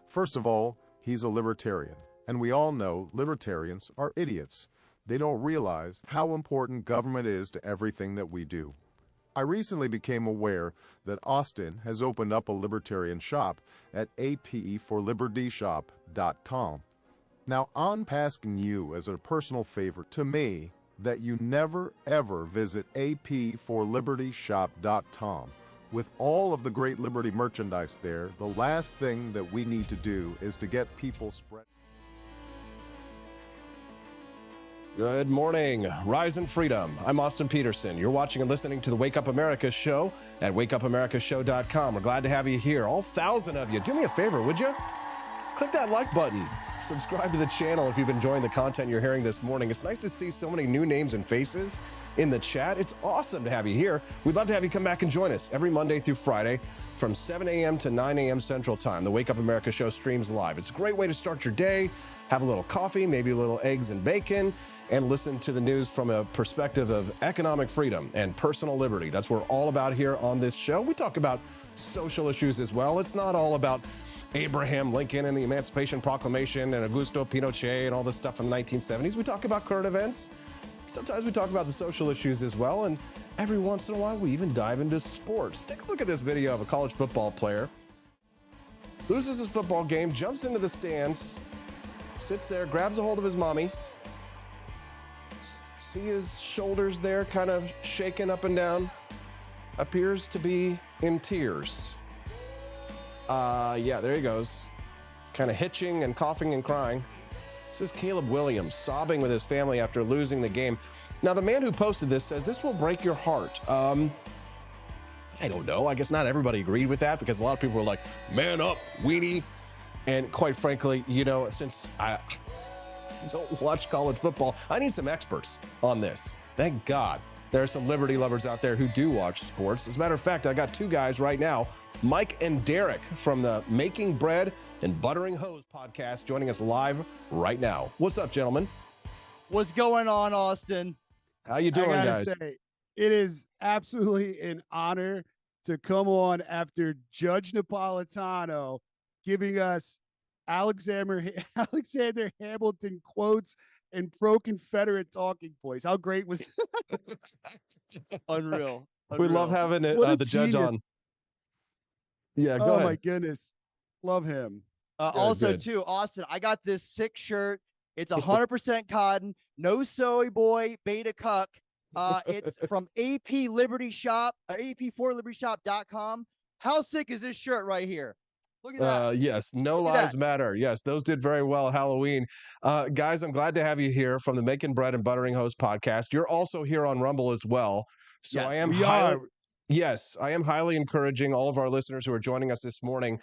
First of all, he's a libertarian, and we all know libertarians are idiots. They don't realize how important government is to everything that we do. I recently became aware that Austin has opened up a libertarian shop at apforlibertyshop.com. Now, I'm asking you as a personal favor to me that you never ever visit apforlibertyshop.com. With all of the great Liberty merchandise there, the last thing that we need to do is to get people spread. Good morning. Rise and freedom. I'm Austin Petersen. You're watching and listening to the Wake Up America show at wakeupAmericaShow.com. We're glad to have you here. All 1,000 of you. Do me a favor, would you? Click that like button. Subscribe to the channel if you've been enjoying the content you're hearing this morning. It's nice to see so many new names and faces in the chat. It's awesome to have you here. We'd love to have you come back and join us every Monday through Friday from 7 a.m. to 9 a.m. Central Time. The Wake Up America show streams live. It's a great way to start your day, have a little coffee, maybe a little eggs and bacon, and listen to the news from a perspective of economic freedom and personal liberty. That's what we're all about here on this show. We talk about social issues as well. It's not all about Abraham Lincoln and the Emancipation Proclamation and Augusto Pinochet and all this stuff from the 1970s. We talk about current events. Sometimes we talk about the social issues as well. And every once in a while, we even dive into sports. Take a look at this video of a college football player. Loses his football game, jumps into the stands, sits there, grabs a hold of his mommy. See his shoulders there kind of shaking up and down. Appears to be in tears. Yeah, there he goes. Kind of hitching and coughing and crying. This is Caleb Williams sobbing with his family after losing the game. Now, the man who posted this says this will break your heart. I don't know. I guess not everybody agreed with that because a lot of people were like, man up, weenie. And quite frankly, you know, since I don't watch college football, I need some experts on this. Thank God there are some liberty lovers out there who do watch sports. As a matter of fact, I got two guys right now, Mike and Derek from the Making Bread and Buttering Hose podcast, joining us live right now. What's up, gentlemen? What's going on, Austin? How you doing, guys? Say, it is absolutely an honor to come on after Judge Napolitano giving us Alexander Hamilton quotes and pro-Confederate talking points. How great was that? Unreal. We love having the judge on. Yeah, go ahead. Oh my goodness. Love him. Good. Too, Austin, I got this sick shirt. It's 100% cotton, no soy boy, beta cuck. It's from AP Liberty Shop, AP4LibertyShop.com. How sick is this shirt right here? Look at that. Yes, no lives matter. Yes, those did very well Halloween. Guys, I'm glad to have you here from the Making Bread and Buttering Hose podcast. You're also here on Rumble as well. So yes, I am highly encouraging all of our listeners who are joining us this morning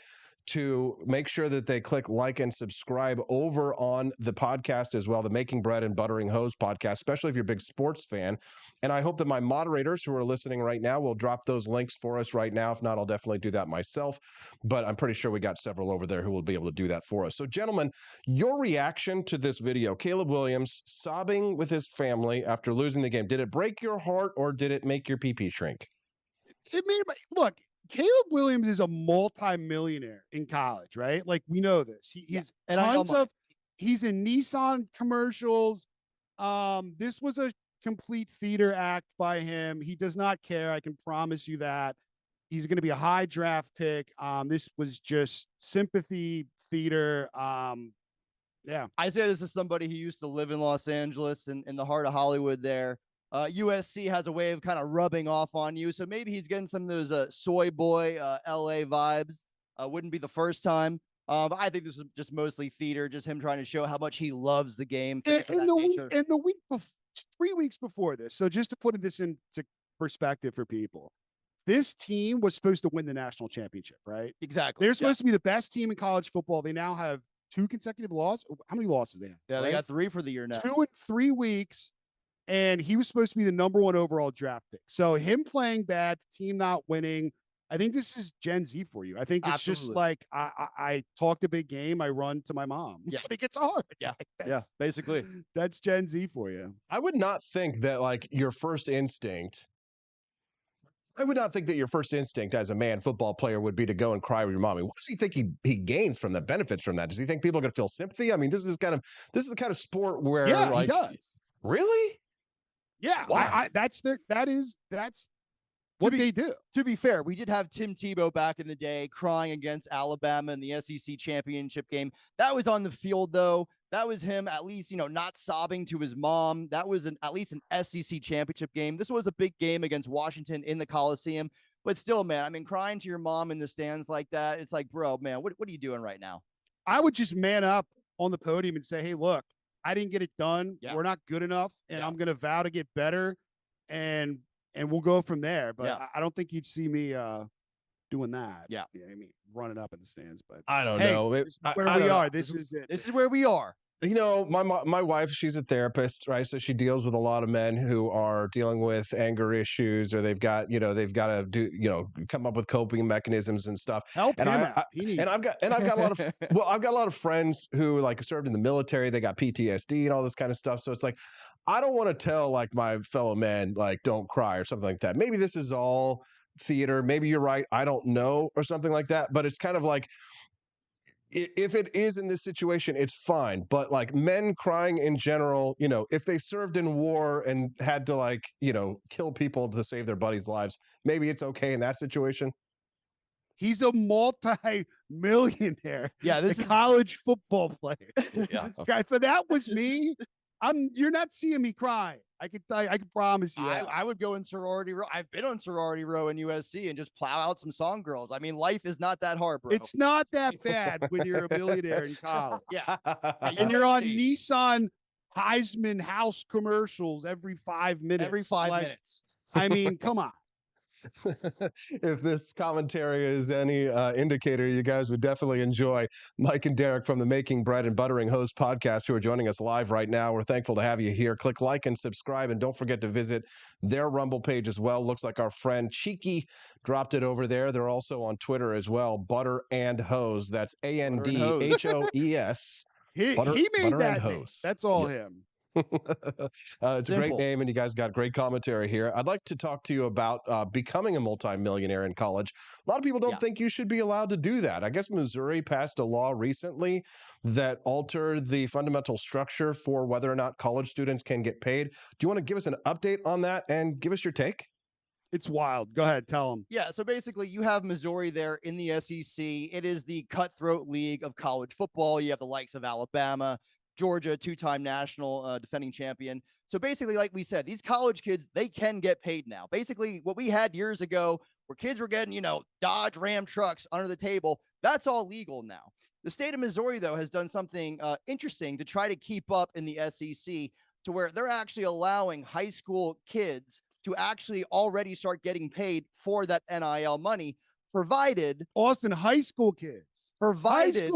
to make sure that they click like and subscribe over on the podcast as well, the Making Bread and Buttering Hose podcast, especially if you're a big sports fan. And I hope that my moderators who are listening right now will drop those links for us right now. If not, I'll definitely do that myself. But I'm pretty sure we got several over there who will be able to do that for us. So, gentlemen, your reaction to this video, Caleb Williams sobbing with his family after losing the game, did it break your heart or did it make your pee-pee shrink? It made look, Caleb Williams is a multi-millionaire in college, right? Like we know this. He's And he's in Nissan commercials. This was a complete theater act by him. He does not care. I can promise you that. He's going to be a high draft pick. This was just sympathy theater. Yeah. I say this is somebody who used to live in Los Angeles and in the heart of Hollywood there. USC has a way of kind of rubbing off on you. So maybe he's getting some of those soy boy LA vibes. Wouldn't be the first time. But I think this is just mostly theater, just him trying to show how much he loves the game. And the week before, 3 weeks before this. So just to put this into perspective for people, this team was supposed to win the national championship, right? Exactly. They're supposed to be the best team in college football. They now have 2 consecutive losses. How many losses they have? Yeah, they got 3 for the year now. 2 in 3 weeks. And he was supposed to be the #1 overall draft pick. So him playing bad, the team not winning. I think this is Gen Z for you. I think it's just like I talked a big game. I run to my mom. Yeah, it gets hard. Yeah, basically that's Gen Z for you. I would not think that like your first instinct. I would not think that your first instinct as a man football player would be to go and cry with your mommy. What does he think he gains from that, benefits from that? Does he think people are going to feel sympathy? I mean, this is the kind of sport where he does. Really? Yeah, wow. That's what they do. To be fair, we did have Tim Tebow back in the day crying against Alabama in the SEC championship game. That was on the field, though. That was him at least, not sobbing to his mom. That was at least an SEC championship game. This was a big game against Washington in the Coliseum. But still, man, I mean, crying to your mom in the stands like that, it's like, bro, man, what are you doing right now? I would just man up on the podium and say, hey, look, I didn't get it done. Yeah. We're not good enough, and I'm going to vow to get better, and we'll go from there. But I don't think you'd see me doing that. Yeah, I mean, running up in the stands. But I don't know. This is where we are. This is it. This is where we are. My wife, she's a therapist, right? So she deals with a lot of men who are dealing with anger issues, or they've got to do, come up with coping mechanisms and stuff. Help and him out. I've got a lot of I've got a lot of friends who like served in the military. They got PTSD and all this kind of stuff. So it's like, I don't want to tell like my fellow men like don't cry or something like that. Maybe this is all theater. Maybe you're right. I don't know, or something like that. But it's kind of like, if it is in this situation, it's fine. But like men crying in general, if they served in war and had to kill people to save their buddies' lives, maybe it's okay in that situation. He's a multi-millionaire. Yeah, this is college football player. Yeah. So that was me. You're not seeing me cry. I can promise you. I would go in sorority row. I've been on sorority row in USC and just plow out some song girls. I mean, life is not that hard, bro. It's not that bad when you're a millionaire in college. Yeah. And you're on Nissan Heisman House commercials every 5 minutes. Every 5 minutes. I mean, come on. If this commentary is any indicator, you guys would definitely enjoy Mike and Derek from the Making Bread and Buttering Host podcast, who are joining us live right now. We're thankful to have you here. Click like and subscribe, and don't forget to visit their Rumble page as well. Looks like our friend Cheeky dropped it over there. They're also on Twitter as well. Butter and Hose. That's ANDHOES. He made that name. That's all him. It's a great name, and you guys got great commentary here. I'd like to talk to you about becoming a multimillionaire in college. A lot of people don't think you should be allowed to do that. I guess Missouri passed a law recently that altered the fundamental structure for whether or not college students can get paid. Do you want to give us an update on that and give us your take? It's wild. Go ahead, tell them. Yeah, so basically you have Missouri there in the SEC. It is the cutthroat league of college football. You have the likes of Alabama, Georgia, 2-time national defending champion. So basically, like we said, these college kids, they can get paid now. Basically, what we had years ago where kids were getting, Dodge Ram trucks under the table, that's all legal now. The state of Missouri, though, has done something interesting to try to keep up in the SEC, to where they're actually allowing high school kids to actually already start getting paid for that NIL money, provided Austin high school kids. Provided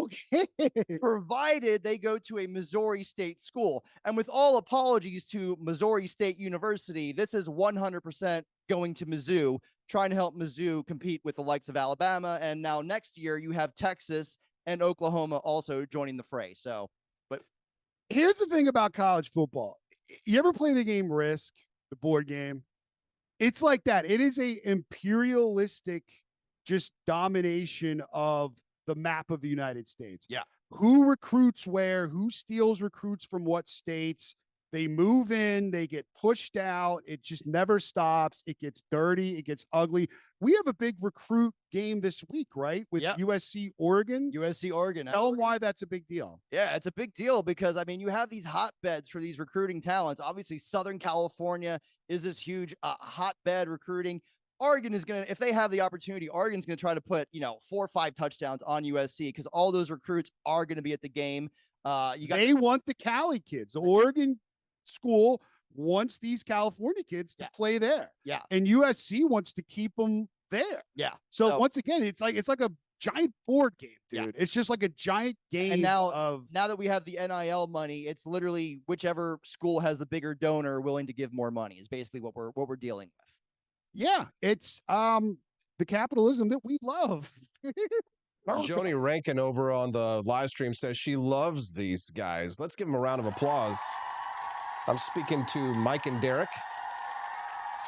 they go to a Missouri State school. And with all apologies to Missouri State University, this is 100% going to Mizzou, trying to help Mizzou compete with the likes of Alabama. And now next year you have Texas and Oklahoma also joining the fray. So, but here's the thing about college football. You ever play the game Risk, the board game? It's like that. It is a imperialistic just domination of the map of the United States. Yeah. Who recruits where, who steals recruits from what states. They move in, they get pushed out. It just never stops. It gets dirty. It gets ugly. We have a big recruit game this week, right? With USC Oregon. USC Oregon. Tell them why that's a big deal. Yeah, it's a big deal because, I mean, you have these hotbeds for these recruiting talents. Obviously, Southern California is this huge hotbed recruiting. Oregon is going to, if they have the opportunity, Oregon's going to try to put, 4 or 5 touchdowns on USC because all those recruits are going to be at the game. They want the Cali kids. The Oregon school wants these California kids to play there. Yeah. And USC wants to keep them there. Yeah. So once again, it's like a giant board game, dude. Yeah. It's just like a giant game. And now that we have the NIL money, it's literally whichever school has the bigger donor willing to give more money is basically what we're dealing with. Yeah, it's the capitalism that we love. Joni Rankin over on the live stream says she loves these guys. Let's give them a round of applause. I'm speaking to Mike and Derek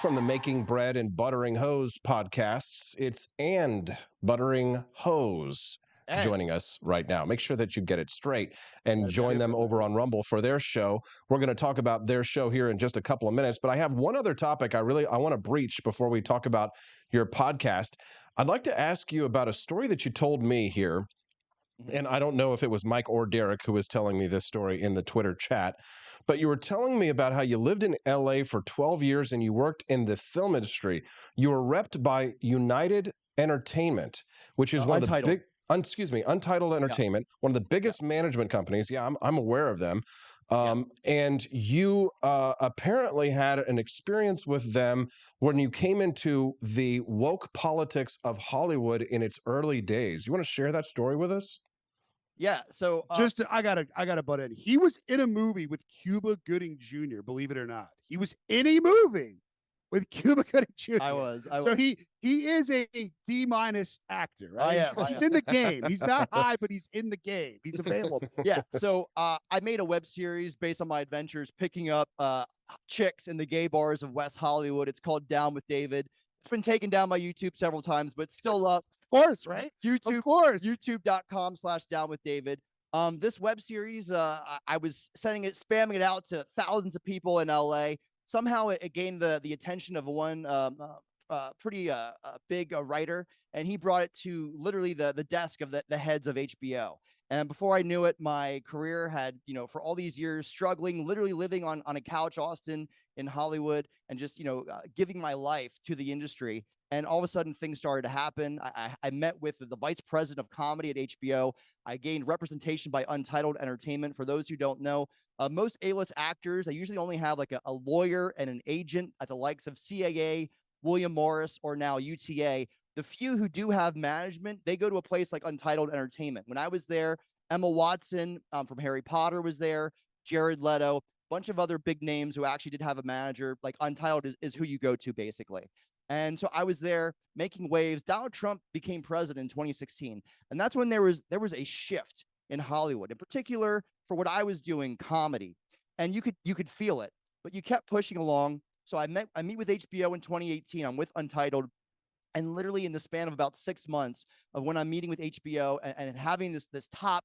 from the Making Bread and Buttering Hose podcasts. It's and Buttering Hose joining us right now. Make sure that you get it straight and join them over on Rumble for their show. We're going to talk about their show here in just a couple of minutes, but I have one other topic I want to breach before we talk about your podcast. I'd like to ask you about a story that you told me here, and I don't know if it was Mike or Derek who was telling me this story in the Twitter chat, but you were telling me about how you lived in LA for 12 years and you worked in the film industry. You were repped by United Entertainment, which is one of the big, Untitled Entertainment, one of the biggest management companies. Yeah, I'm aware of them. And you apparently had an experience with them when you came into the woke politics of Hollywood in its early days. You want to share that story with us? Yeah. So I gotta butt in. He was in a movie with Cuba Gooding Jr., believe it or not. He was in a movie with Cuba Gooding Jr. I was. So he is a D- actor, right? I am. He's in the game. He's not high, but he's in the game. He's available. Yeah. So I made a web series based on my adventures picking up chicks in the gay bars of West Hollywood. It's called Down with David. It's been taken down by YouTube several times, but still up. Of course, right? YouTube, of course. YouTube.com/downwithdavid. This web series, I was spamming it out to thousands of people in LA. Somehow it gained the attention of one pretty big writer, and he brought it to literally the desk of the heads of HBO. And before I knew it, my career had, for all these years struggling, literally living on a couch, Austin, in Hollywood, and just, giving my life to the industry. And all of a sudden, things started to happen. I met with the vice president of comedy at HBO. I gained representation by Untitled Entertainment. For those who don't know, most A-list actors, they usually only have like a lawyer and an agent at the likes of CAA, William Morris, or now UTA. The few who do have management, they go to a place like Untitled Entertainment. When I was there, Emma Watson from Harry Potter was there, Jared Leto, a bunch of other big names who actually did have a manager. Like Untitled is who you go to, basically. And so I was there making waves. Donald Trump became president in 2016. And that's when there was a shift in Hollywood, in particular for what I was doing, comedy. And you could feel it, but you kept pushing along. So I meet with HBO in 2018. I'm with Untitled. And literally in the span of about 6 months of when I'm meeting with HBO and having this top,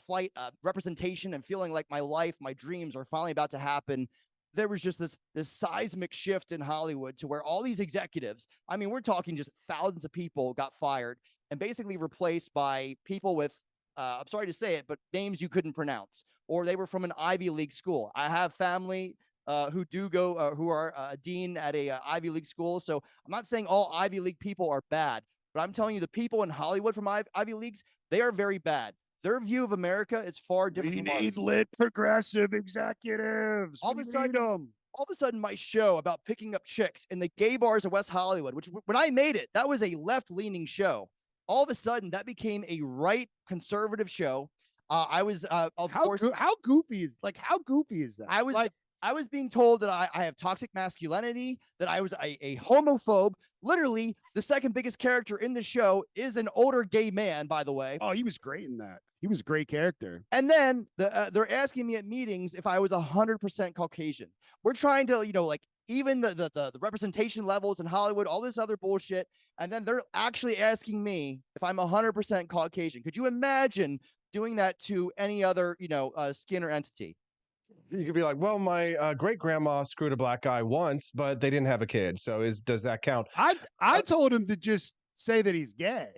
flight representation and feeling like my life, my dreams are finally about to happen, there was just this seismic shift in Hollywood to where all these executives, I mean, we're talking just thousands of people got fired and basically replaced by people with, I'm sorry to say it, but names you couldn't pronounce, or they were from an Ivy League school. I have family who do go, who are a dean at a Ivy League school. So I'm not saying all Ivy League people are bad, but I'm telling you the people in Hollywood from Ivy Leagues, they are very bad. Their view of America is far different. We need lit progressive executives. All of a sudden, my show about picking up chicks in the gay bars of West Hollywood, which when I made it, that was a left-leaning show. All of a sudden, that became a right conservative show. I was, of course, how goofy is that? I was being told that I have toxic masculinity, that I was a homophobe. Literally, the second biggest character in the show is an older gay man, by the way. Oh, he was great in that. He was a great character. And then they're asking me at meetings if I was 100% Caucasian. We're trying to, even the representation levels in Hollywood, all this other bullshit. And then they're actually asking me if I'm 100% Caucasian. Could you imagine doing that to any other, skin or entity? You could be like, well, my great grandma screwed a black guy once, but they didn't have a kid. So does that count? I told him to just say that he's gay.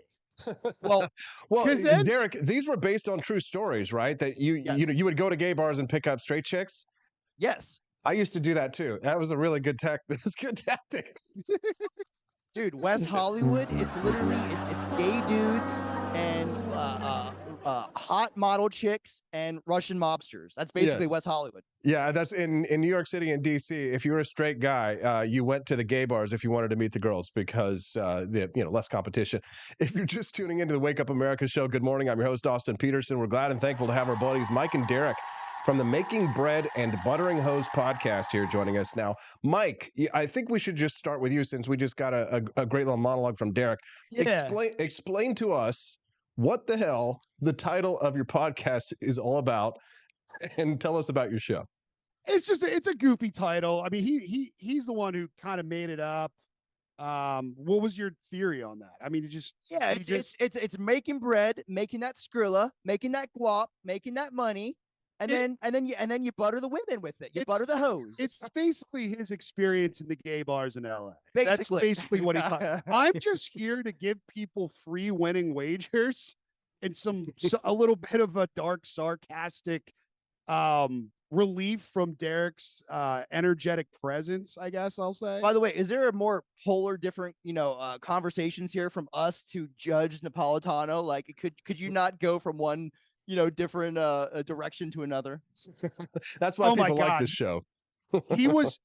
Well, then, Derek, these were based on true stories, right? That you would go to gay bars and pick up straight chicks. Yes, I used to do that too. That was a really good That's good tactic. Dude, West Hollywood, it's literally it's gay dudes and hot model chicks and Russian mobsters. That's basically Yes. West Hollywood. Yeah, that's in New York City and DC. If you were a straight guy, you went to the gay bars if you wanted to meet the girls because less competition. If you're just tuning into the Wake Up America show, good morning. I'm your host, Austin Peterson. We're glad and thankful to have our buddies Mike and Derek from the Making Bread and Buttering Hose podcast here joining us now. Mike, I think we should just start with you since we just got a great little monologue from Derek. Yeah. Explain to us what the hell the title of your podcast is all about and tell us about your show. It's a goofy title. I mean, he's the one who kind of made it up. What was your theory on that? I mean, It's making bread, making that Skrilla, making that guap, making that money. And then you butter the women with it. You butter the hose. It's basically his experience in the gay bars in LA. Basically. That's basically what he's talking. I'm just here to give people free winning wagers and a little bit of a dark, sarcastic relief from Derek's energetic presence, I guess I'll say. By the way, is there a more polar different, conversations here from us to Judge Napolitano? Like, could you not go from one different direction to another? That's why people like this show. He was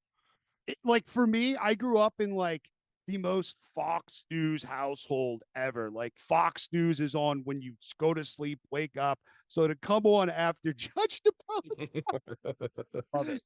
like, for me, I grew up in like the most Fox News household ever. Like Fox News is on when you go to sleep, wake up. So to come on after Judge Napolitano,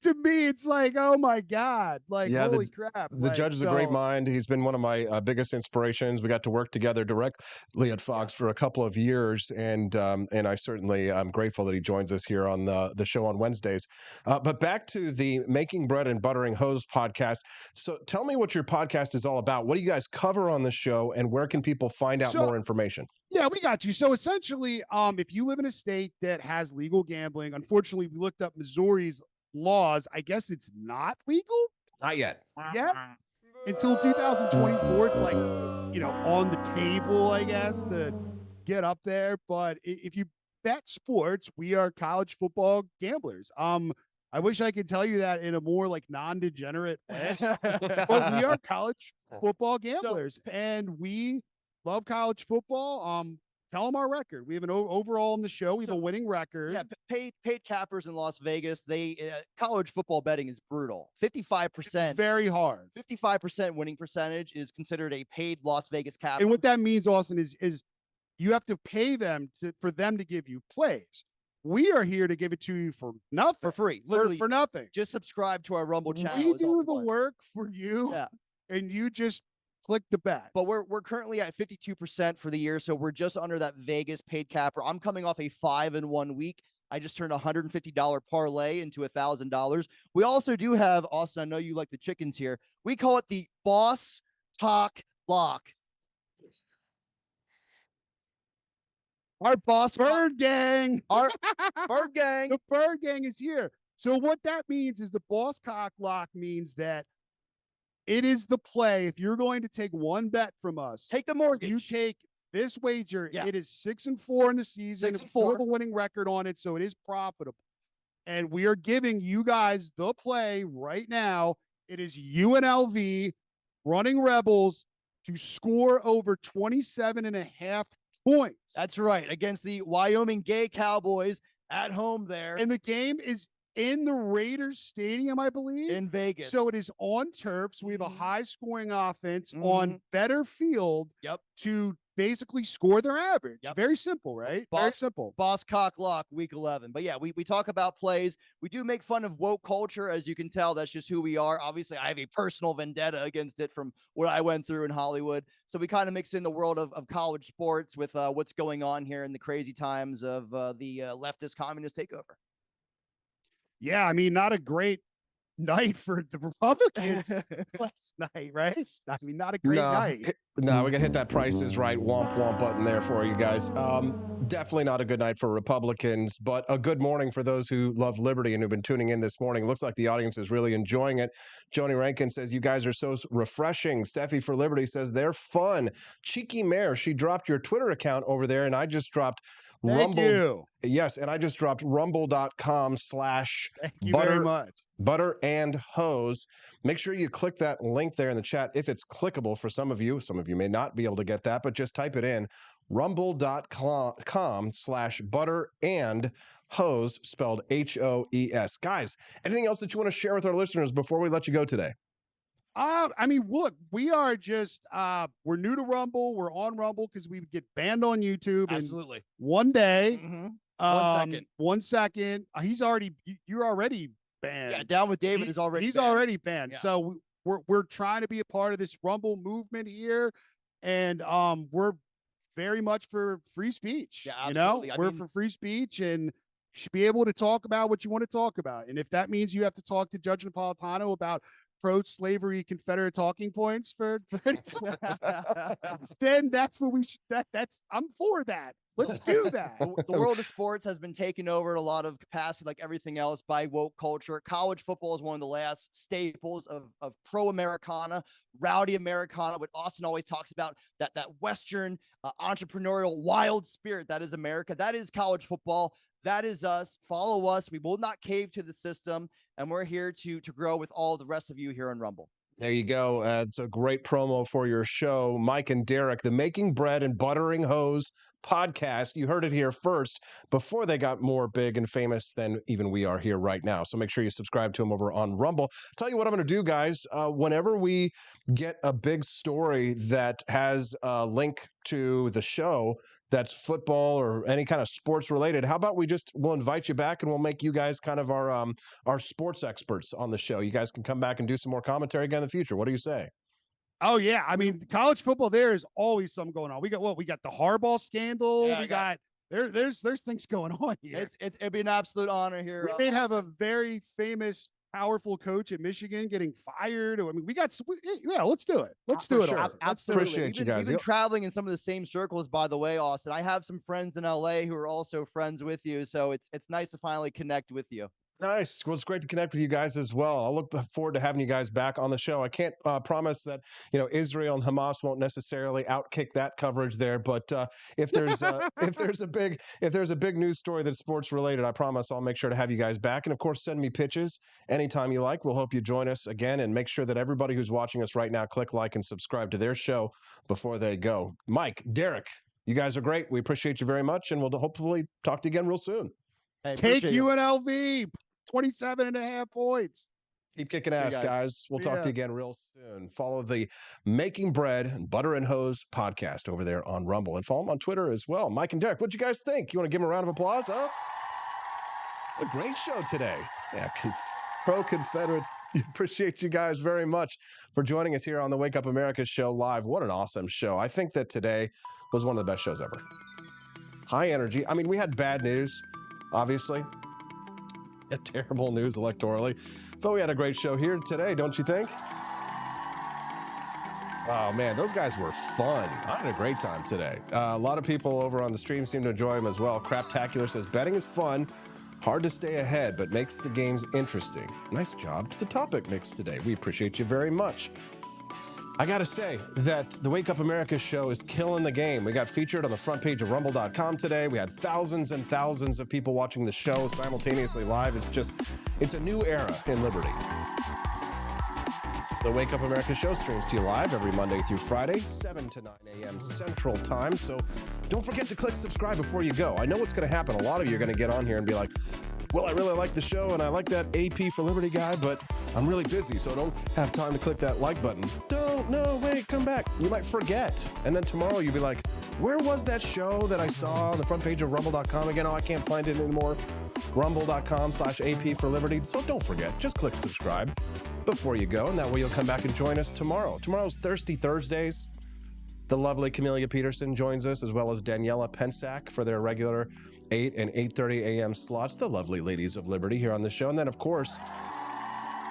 to me, it's like, oh my God, like, holy crap. The judge is a great mind. He's been one of my biggest inspirations. We got to work together directly at Fox for a couple of years. And I certainly am grateful that he joins us here on the show on Wednesdays. But back to the Making Bread and Buttering Hose podcast. So tell me what your podcast is all about. What do you guys cover on the show and where can people find out more information? Yeah, we got you. So essentially, if you live in a state that has legal gambling, unfortunately, we looked up Missouri's laws. I guess it's not legal. Not yet. Yeah. Until 2024, it's like, on the table, I guess, to get up there. But if you bet sports, we are college football gamblers. I wish I could tell you that in a more like non-degenerate way, but we are college football gamblers and we love college football. Tell them our record. We have an overall in the show. We have a winning record. Yeah, paid cappers in Las Vegas. College football betting is brutal. 55%. Very hard. 55% winning percentage is considered a paid Las Vegas capper. And what that means, Austin, is you have to pay them for them to give you plays. We are here to give it to you for nothing. For free. Literally for nothing. Just subscribe to our Rumble channel. We do the work for you. Yeah. And you just click the bet. But we're currently at 52% for the year, so we're just under that Vegas paid capper. I'm coming off a 5-1 week. I just turned a $150 parlay into $1,000. We also do have, Austin, I know you like the chickens here. We call it the Boss Cock Lock. Our boss Bird Gang. Our Bird Gang. The Bird Gang is here. So what that means is the Boss Cock Lock means that it is the play. If you're going to take one bet from us, take the mortgage. You take this wager. Yeah. It is 6-4 in the season. 6-4. We have a winning record on it, so it is profitable. And we are giving you guys the play right now. It is UNLV running Rebels to score over 27.5 points. That's right. Against the Wyoming Gay Cowboys at home there. And the game is in the Raiders Stadium, I believe. In Vegas. So it is on turf. So we have a high scoring offense on better field to basically score their average. Very simple, right? Very simple. Boss Cock Lock, week 11. But yeah, we talk about plays. We do make fun of woke culture. As you can tell, that's just who we are. Obviously, I have a personal vendetta against it from what I went through in Hollywood. So we kind of mix in the world of college sports with what's going on here in the crazy times of the leftist communist takeover. Yeah, I mean, not a great night for the Republicans last night, right? I mean, not a great night. No, we got to hit that Price is Right womp womp button there for you guys. Definitely not a good night for Republicans, but a good morning for those who love liberty and who've been tuning in this morning. Looks like the audience is really enjoying it. Joni Rankin says, you guys are so refreshing. Steffi for Liberty says, they're fun. Cheeky Mare, she dropped your Twitter account over there, and I just dropped Thank you. Yes, and I just dropped rumble.com/ Thank you very much. Butter and Hose. Make sure you click that link there in the chat if it's clickable for some of you. Some of you may not be able to get that, but just type it in. Rumble.com/butter and hose, spelled HOES. Guys, anything else that you want to share with our listeners before we let you go today? I mean, look, we are just we're new to Rumble. We're on Rumble because we get banned on YouTube. Absolutely. One day. 1 second. He's already you're already banned. Yeah, Down with David is already he's banned. already banned. Yeah. So we're trying to be a part of this Rumble movement here. And we're very much for free speech. Yeah, you know, absolutely. we're for free speech, and you should be able to talk about what you want to talk about. And if that means you have to talk to Judge Napolitano about pro-slavery Confederate talking points for then that's what we should that's I'm for that. Let's do that. The world of sports has been taken over in a lot of capacity, like everything else, by woke culture. College football is one of the last staples of pro-Americana, rowdy Americana, what Austin always talks about, that Western entrepreneurial wild spirit that is America. That is college football. That is us. Follow us. We will not cave to the system, and we're here to grow with all the rest of you here on Rumble. There you go. It's a great promo for your show. Mike and Derek, the Making Bread and Buttering Hose podcast. You heard it here first before they got more big and famous than even we are here right now. So make sure you subscribe to them over on Rumble. Tell you what I'm going to do, guys. Whenever we get a big story that has a link to the show that's football or any kind of sports related, how about we'll invite you back and we'll make you guys kind of our sports experts on the show. You guys can come back and do some more commentary again in the future. What do you say? Oh yeah, I mean, college football, there is always something going on. We got the Harbaugh scandal. Yeah, there's things going on here. It'd be an absolute honor here. We may have a very famous, powerful coach at Michigan getting fired. I mean, let's do it. Let's do it. Sure. Absolutely. Appreciate you guys. We've been traveling in some of the same circles, by the way, Austin. I have some friends in LA who are also friends with you, so it's nice to finally connect with you. Nice. Well, it's great to connect with you guys as well. I'll look forward to having you guys back on the show. I can't promise that, Israel and Hamas won't necessarily outkick that coverage there. But if there's a big news story that's sports related, I promise I'll make sure to have you guys back. And of course, send me pitches anytime you like. We'll hope you join us again, and make sure that everybody who's watching us right now, click like and subscribe to their show before they go. Mike, Derek, you guys are great. We appreciate you very much, and we'll hopefully talk to you again real soon. Hey, take UNLV. 27.5 points. Keep kicking ass, guys. We'll talk to you again real soon. Follow the Making Bread and Butter and Hose podcast over there on Rumble, and follow them on Twitter as well. Mike and Derek, what'd you guys think? You want to give them a round of applause? Huh? A great show today. Yeah, pro-Confederate. Appreciate you guys very much for joining us here on the Wake Up America show live. What an awesome show. I think that today was one of the best shows ever. High energy. I mean, we had bad news, obviously. Terrible news electorally, but we had a great show here today, don't you think? Oh man, those guys were fun. I had a great time today. A lot of people over on the stream seem to enjoy them as well. Craptacular says betting is fun, hard to stay ahead, but makes the games interesting. Nice job to the topic mix today. We appreciate you very much. I gotta say that the Wake Up America show is killing the game. We got featured on the front page of rumble.com today. We had thousands and thousands of people watching the show simultaneously live. It's a new era in liberty. The Wake Up America show streams to you live every Monday through Friday, 7 to 9 a.m. Central Time. So don't forget to click subscribe before you go. I know what's going to happen. A lot of you are going to get on here and be like, well, I really like the show and I like that AP for Liberty guy, but I'm really busy, so I don't have time to click that like button. Wait, come back. You might forget. And then tomorrow you'll be like, where was that show that I saw on the front page of rumble.com again? Oh, I can't find it anymore. Rumble.com/AP for Liberty. So don't forget, just click subscribe before you go, and that way you'll come back and join us tomorrow. Tomorrow's Thirsty Thursdays. The lovely Camellia Peterson joins us, as well as Daniela Pensack for their regular 8 and 8:30 a.m. slots. The lovely ladies of liberty here on the show. And then, of course,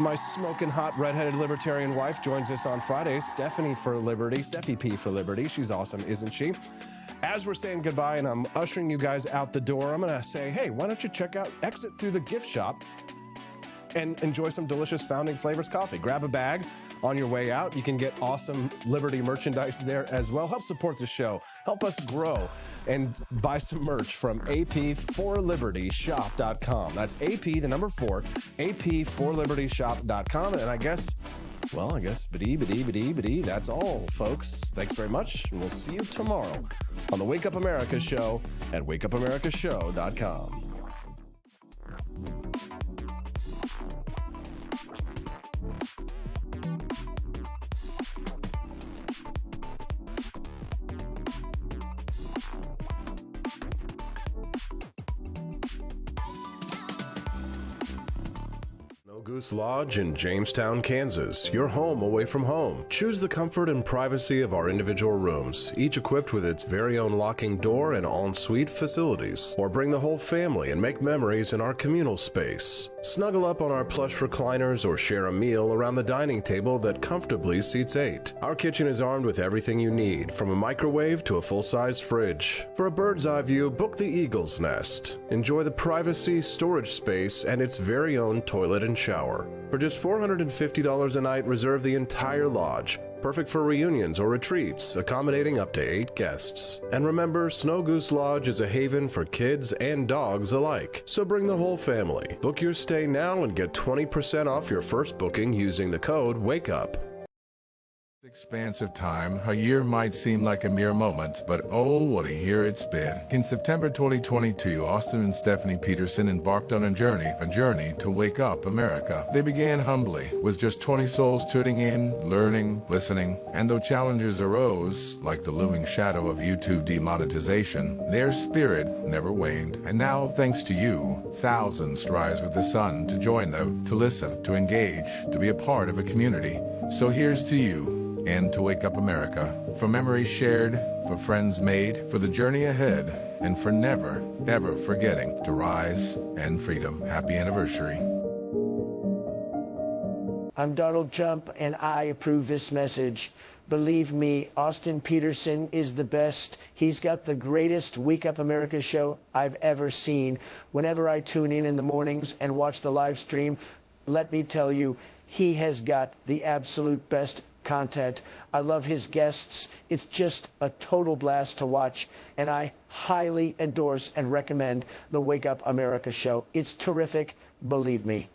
My smoking hot redheaded libertarian wife joins us on Fridays, Stephanie for Liberty, Steffi P for Liberty. She's awesome, isn't she? As we're saying goodbye and I'm ushering you guys out the door, I'm going to say, hey, why don't you exit through the gift shop and enjoy some delicious Founding Flavors coffee. Grab a bag on your way out. You can get awesome Liberty merchandise there as well. Help support the show. Help us grow and buy some merch from ap4libertyshop.com. That's AP, the number 4, ap4libertyshop.com. And I guess biddy, that's all, folks. Thanks very much, and we'll see you tomorrow on the Wake Up America show at wakeupAmericaShow.com. Goose Lodge in Jamestown, Kansas, your home away from home. Choose the comfort and privacy of our individual rooms, each equipped with its very own locking door and en-suite facilities. Or bring the whole family and make memories in our communal space. Snuggle up on our plush recliners or share a meal around the dining table that comfortably seats 8. Our kitchen is armed with everything you need, from a microwave to a full-size fridge. For a bird's eye view, book the Eagle's Nest. Enjoy the privacy, storage space, and its very own toilet and shower. For just $450 a night, reserve the entire lodge. Perfect for reunions or retreats, accommodating up to 8 guests. And remember, Snow Goose Lodge is a haven for kids and dogs alike. So bring the whole family. Book your stay now and get 20% off your first booking using the code WAKEUP. Expanse of time, a year might seem like a mere moment, but oh, what a year it's been. In September 2022, Austin and Stephanie Peterson embarked on a journey to wake up America. They began humbly, with just 20 souls tuning in, learning, listening, and though challenges arose, like the looming shadow of YouTube demonetization, their spirit never waned. And now, thanks to you, thousands rise with the sun to join them, to listen, to engage, to be a part of a community. So here's to you, and to Wake Up America, for memories shared, for friends made, for the journey ahead, and for never, ever forgetting to rise and freedom. Happy anniversary. I'm Donald Trump, and I approve this message. Believe me, Austin Peterson is the best. He's got the greatest Wake Up America show I've ever seen. Whenever I tune in the mornings and watch the live stream, let me tell you, he has got the absolute best content. I love his guests. It's just a total blast to watch, and I highly endorse and recommend the Wake Up America show. It's terrific, believe me.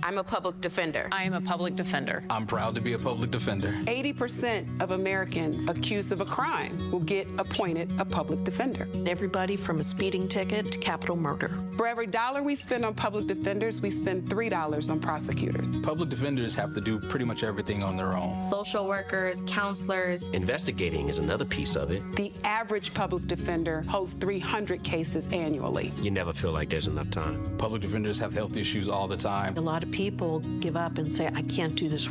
I'm a public defender. I am a public defender. I'm proud to be a public defender. 80% of Americans accused of a crime will get appointed a public defender. Everybody from a speeding ticket to capital murder. For every dollar we spend on public defenders, we spend $3 on prosecutors. Public defenders have to do pretty much everything on their own. Social workers, counselors. Investigating is another piece of it. The average public defender holds 300 cases annually. You never feel like there's enough time. Public defenders have health issues all the time. A lot of people give up and say, I can't do this work.